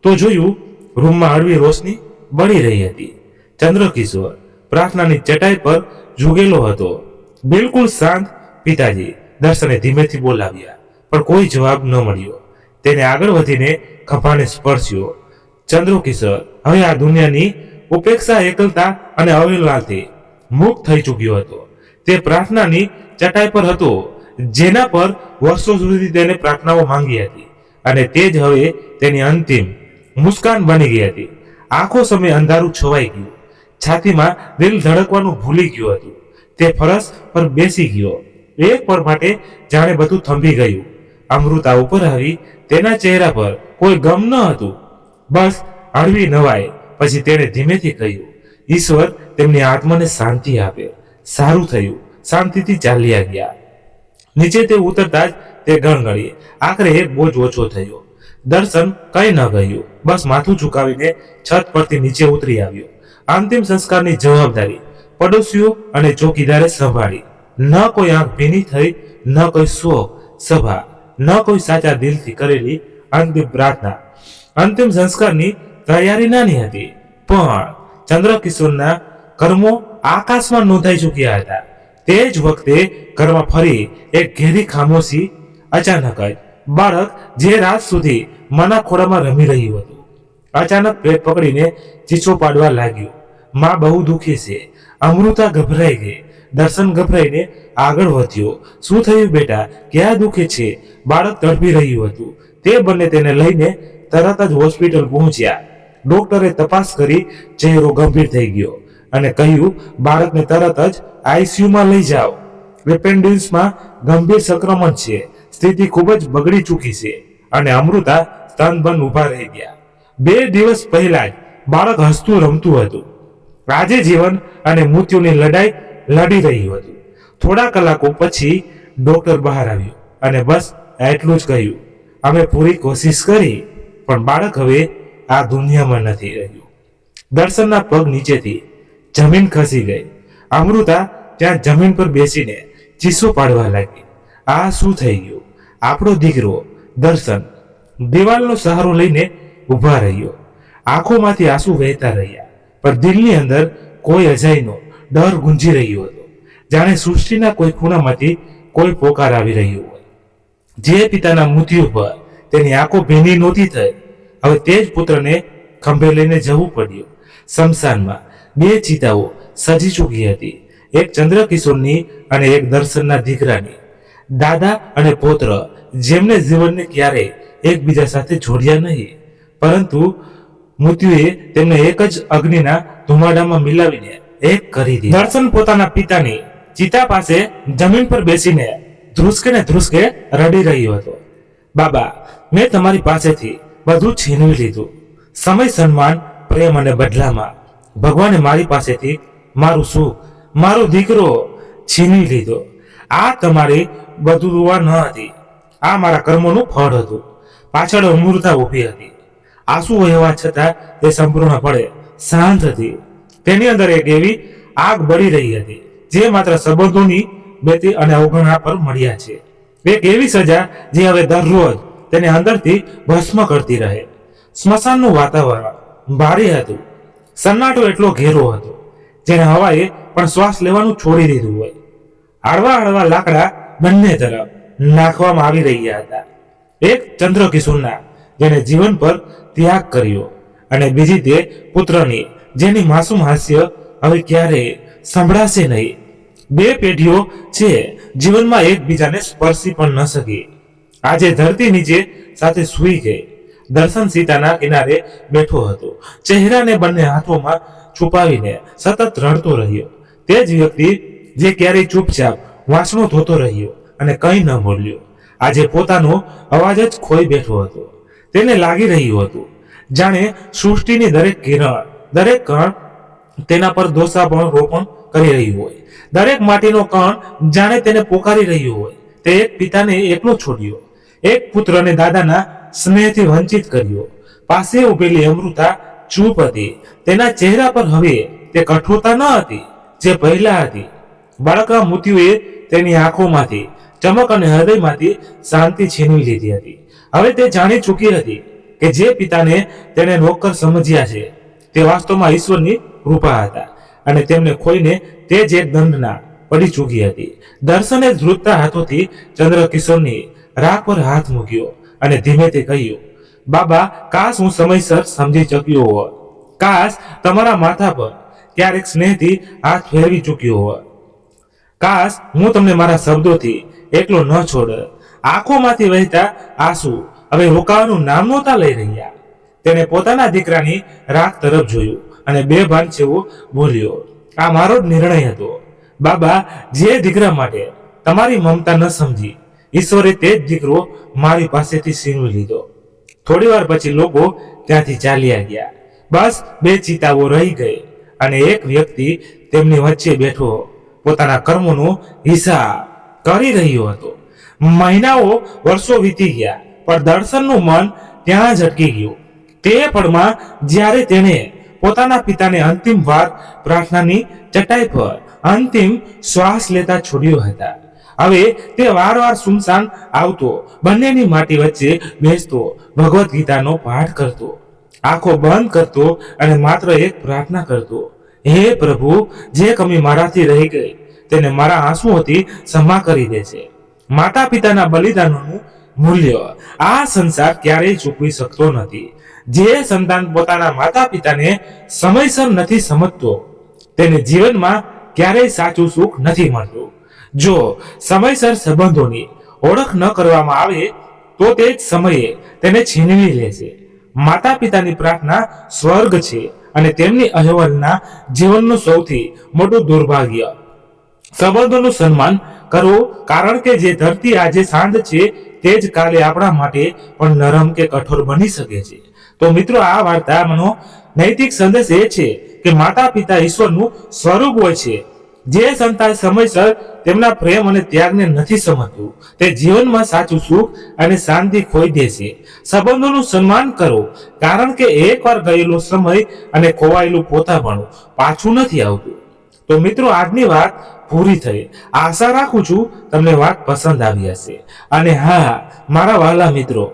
તો જોયું રૂમમાં હળવી રોશની બળી રહી હતી. ચંદ્રકિશોર પ્રાર્થનાની ચટાઈ પર ઝૂકેલો હતો, બિલકુલ શાંત. પિતાજી, દર્શને ધીમેથી બોલાવ્યા, પણ કોઈ જવાબ ન મળ્યો. તેને આગળ વધીને ખભાને સ્પર્શ્યો. ચંદ્રકિશોર હવે આ દુનિયાની ઉપેક્ષા, એકલતા અને અવહેલનાથી મુક્ત થઈ ચૂક્યો હતો. તે પ્રાર્થનાની ચટાઈ પર હતો, જેના પર વર્ષો સુધી તેને પ્રાર્થનાઓ માંગી હતી, અને તે જ હવે તેની અંતિમ મુસ્કાન બની ગઈ હતી. આખો સમય અંધારું છવાઈ ગયું. છાતીમાં દિલ ધડકવાનું ભૂલી ગયું હતું. તે ફરશ પર બેસી ગયો. એક પળ માટે જાણે બધું થંભી ગયું. અમૃતા ઉપર આવી. તેના ચહેરા પર કોઈ ગમ ન હતું, બસ હળવી નવાઈ. પછી તેણે ધીમેથી કહ્યું, ઈશ્વર તેમની આત્માને શાંતિ આપે. સારું થયું. શાંતિથી ચાલ્યા ગયા. નીચે તે ઉતરતા જ તે ગણગણી. આખરે એક બોજ ઓછો થયો. દર્શન કંઈ ન કહ્યું, બસ માથું ઝુકાવીને છત પરથી નીચે ઉતરી આવ્યો. અંતિમ સંસ્કારની જવાબદારી પડોશીઓ અને ચોકીદારે સંભાળી. ન કોઈ આંખ ભીની થઈ, ન કોઈ શોક સભા, ન કોઈ સાચા દિલથી કરેલી અંતિમ પ્રાર્થના. અંતિમ સંસ્કારની તૈયારી નાની હતી, પણ ચંદ્રકિશોરના કર્મો આકાશમાં નોંધાઈ ચૂક્યા હતા. તે જ વખતે ઘરમાં ફરી એક ઘેરી ખામોશી. અચાનક જ બાળક જે રાત સુધી માના ખોળામાં રમી રહ્યું હતું, અચાનક પેટ પકડીને ચીસો પાડવા લાગ્યું. માં બહુ દુખી છે. અમૃતા ગભરાઈ ગઈ. દર્શન ગભરાઈને આગળ વધ્યો. શું થયું બેટા? ક્યાં દુખે છે? બાળક તડપી રહ્યું હતું. તે બંને તેને લઈને તરત જ હોસ્પિટલ પહોંચ્યા. ડોક્ટરે તપાસ કરી. ચહેરો ગંભીર થઈ ગયો અને કહ્યું, બાળકને તરત જ આઈસીયુમાં લઈ જાઓ. એપેન્ડિક્સમાં ગંભીર સંક્રમણ છે. સ્થિતિ ખૂબ જ બગડી ચૂકી છે. અને અમૃતા સ્તનબંધ ઊભા રહી ગયા. 2 દિવસ પહેલા જ બાળક હસતું રમતું હતું. આજે જીવન અને મૃત્યુની લડાઈ લડી રહ્યું હતું. થોડા કલાકો પછી ડોક્ટર બહાર આવ્યો અને બસ એટલું જ કહ્યું, અમે પૂરી કોશિશ કરી, પણ બાળક હવે આ દુનિયામાં નથી રહ્યું. દર્શનના પગ નીચેથી જમીન ખસી ગઈ. અમૃતા ત્યાં જમીન પર બેસીને ચીસો પાડવા લાગી. આ શું થઈ ગયું? આપણો દીકરો. દર્શન દિવાલનો સહારો લઈને ઊભા રહ્યો. આંખોમાંથી આંસુ વહેતા રહ્યા, પણ દિલની અંદર કોઈ અજાયનો ડર ગુંજી રહ્યો હતો. જાણે સૃષ્ટિના કોઈ ખૂણામાંથી કોઈ પોકાર આવી રહ્યો હોય. જે પિતાના મૃત્યુ પર તેની આંખો ભીની નહોતી થઈ, હવે તે જ પુત્રને ખંભે લઈને જવું પડ્યું. શમશાનમાં 2 ચિતાઓ સજી ચૂકી હતી, એક ચંદ્રકિશોરની અને એક દર્શનના દીકરાની. દાદા અને પુત્ર, જેમને જીવનને ક્યારેય એકબીજા સાથે જોડ્યા નહીં, પરંતુ મૃત્યુએ તેમને એક જ અગ્નિના ધુમાડામાં મિલાવીને એક કરી દીધા. દર્શન પોતાના પિતાની ચિતા પાસે જમીન પર બેસીને ધ્રુસકે રડી રહ્યો હતો. બાબા, મેં તમારી પાસેથી બધું છીનવી લીધું. સમય, સન્માન, પ્રેમ અને બદલામાં ભગવાને મારી પાસેથી મારું સુખ, મારો દીકરો છીનવી લીધો. આ તમારી બદુવા ન હતી, આ મારા કર્મોનું ફળ હતું. પાછળ અમૃતા ઊભી હતી. આંસુ વહેવા છતાં તે સંપૂર્ણપણે શાંત હતી. તેની અંદર એક એવી આગ બળી રહી હતી જે માત્ર સંબંધોની બેટી અને અવગણના પર મળ્યા છે. એક એવી સજા જે હવે દરરોજ તેને અંદરથી ભસ્મ કરતી રહે. સ્મશાનનું વાતાવરણ ભારે હતું. સન્નાટો એટલો ઘેરો હતો જેને હવાએ પણ શ્વાસ લેવાનું છોડી દીધું હોય. હળવા લાકડા બંને તરફ નાખવામાં આવી રહ્યા હતા. એક ચંદ્રકિશોરના, જેને જીવન પર ત્યાગ કર્યો, અને બીજી તે પુત્રની, જેની માસૂમ હાસ્ય હવે ક્યારેય સંભળાશે નહીં. 2 પેઢીઓ છે જીવનમાં એકબીજાને સ્પર્શી પણ ન શકી. આજે ધરતી નીચે સાથે સૂઈ ગઈ. દર્શન સીતાના કિનારે બેઠો હતો. ચહેરાને બંને હાથોમાં છુપાવીને સતત રડતો રહ્યો. તે જ વ્યક્તિ જે ક્યારેય ચૂપચાપ વાસણો ધોતો રહ્યો અને કંઈ ન બોલ્યો, આજે પોતાનો અવાજ જ ખોઈ બેઠો હતો. તેને લાગી રહ્યું હતું જાણે સૃષ્ટિની દરેક કિરણ, દરેક કણ તેના પર દોષારોપણ કરી રહ્યું હોય. દરેક માટીનો કણ જાણે તેને પોકારી રહ્યું હોય. તે એક પિતાને એકલો છોડ્યો, એક પુત્રને દાદાના સ્નેહથી વંચિત કર્યો. પાસે ઉભેલી અમૃતા ચૂપ હતી. તેના ચહેરા પર હવે તે કઠોરતા ન હતી જે પહેલા હતી. બાળકના મૃત્યુએ તેની આંખોમાંથી ચમક અને હૃદયમાંથી શાંતિ છીનવી લીધી હતી. હવે તે જાણી ચૂકી હતી કે જે પિતાને તેને નોકર સમજ્યા છે તે વાસ્તવમાં ઈશ્વરની કૃપા હતા અને તેમને ખોઈને તે જ એક દંડના પડી ચૂકી હતી. દર્શને ધ્રુજતા હાથોથી ચંદ્રકિશોરની રાખ પર હાથ મૂક્યો અને ધીમેથી કહ્યું, બાબા, કાશ હું સમયસર સમજી ચૂક્યો હોત. કાશ તમારા માથા પર ક્યારેક સ્નેહથી હાથ ફેરવી ચૂક્યો હોત. કાશ હું તમને મારા શબ્દોથી એકલો ન છોડ. આંખોમાંથી વહેતા આંસુ હવે રોકાવાનું નામ નહોતા લઈ રહ્યા. તેને પોતાના દીકરાની રાખ તરફ જોયું અને બેભાન જેવો બોલ્યો, આ મારો જ નિર્ણય હતો. બાબા, જે દીકરા માટે તમારી મમતા ન સમજી, ઈશ્વરે તે જ દીકરો મારી પાસેથી છીનવી લીધો. થોડી વાર પછી લોકો ત્યાંથી ચાલ્યા ગયા. બસ બે ચિતાઓ રહી ગઈ અને એક વ્યક્તિ તેમની વચ્ચે બેઠો પોતાના કર્મોનો હિસાબ કરી રહ્યો હતો. મહિનાઓ, વર્ષો વીતી ગયા, પણ દર્શનનું મન ત્યાં જ અટકી ગયું. તે પળમાં જ્યારે તેણે પોતાના પિતાને અંતિમ વાર પ્રાર્થનાની ચટાઈ પર અંતિમ શ્વાસ લેતા છોડ્યો હતા. હવે તે વારવાર સુમસાન આવતો, બંનેની માટી વચ્ચે બેસતો, ભગવદ્ ગીતાનો પાઠ કરતો, આંખો બંધ કરતો અને માત્ર એક પ્રાર્થના કરતો, હે પ્રભુ, જે કમી મારાથી રહી ગઈ તેને મારા આંસુઓથી ક્ષમા કરી દે છે. માતા પિતાના બલિદાનોનું મૂલ્ય આ સંસાર ક્યારેય ચૂકવી શકતો નથી. જે સંતાન પોતાના માતા પિતાને સમયસર નથી સમજતો તેને જીવનમાં ક્યારેય સાચું સુખ નથી મળતું. જો સમયસર સંબંધોની ઓળખ ન કરવામાં આવે તો તે જ સમયે તેને છીનવી લે છે. માતા પિતાની પ્રાર્થના સ્વર્ગ છે અને તેમની અહેવાલના જીવનનું સૌથી મોટું દુર્ભાગ્ય. સંબંધોનું સન્માન કરો, કારણ કે જે ધરતી આજે શાંત છે તે જ કાલે આપણા માટે પણ નરમ કે કઠોર બની શકે છે. તો મિત્રો, આ વાર્તાનો નૈતિક સંદેશ એ છે કે માતા પિતા ઈશ્વરનું સ્વરૂપ હોય છે. જે સંતાન સમયસર તેમના પ્રેમ અને ત્યાગને નથી સમજતું તે જીવનમાં સાચું સુખ અને શાંતિ ખોઈ દે છે. સંબંધોનું સન્માન કરો, કારણ કે એકવાર ગયેલો સમય અને ખોવાયેલું પોતાપણું પાછું નથી આવતું. તો મિત્રો, આજની વાત પૂરી થઈ. આશા રાખું છું તમને વાત પસંદ આવી હશે. અને હા, મારા વહાલા મિત્રો,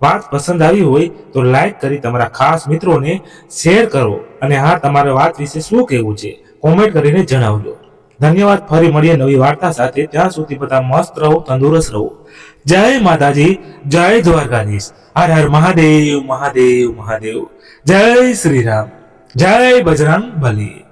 વાત પસંદ આવી હોય તો લાઈક કરી તમારા ખાસ મિત્રોને શેર કરો. અને હા, તમારે વાત વિશે શું કહેવું છે કોમેન્ટ કરીને જણાવજો. ધન્યવાદ. ફરી મળીએ નવી વાર્તા સાથે. ત્યાં સુધી બધા મસ્ત રહો, તંદુરસ્ત રહો. જય માતાજી, જય દ્વારકાધીશ. હર હર મહાદેવ, મહાદેવ, મહાદેવ. જય શ્રી રામ, જય બજરંગ બલી.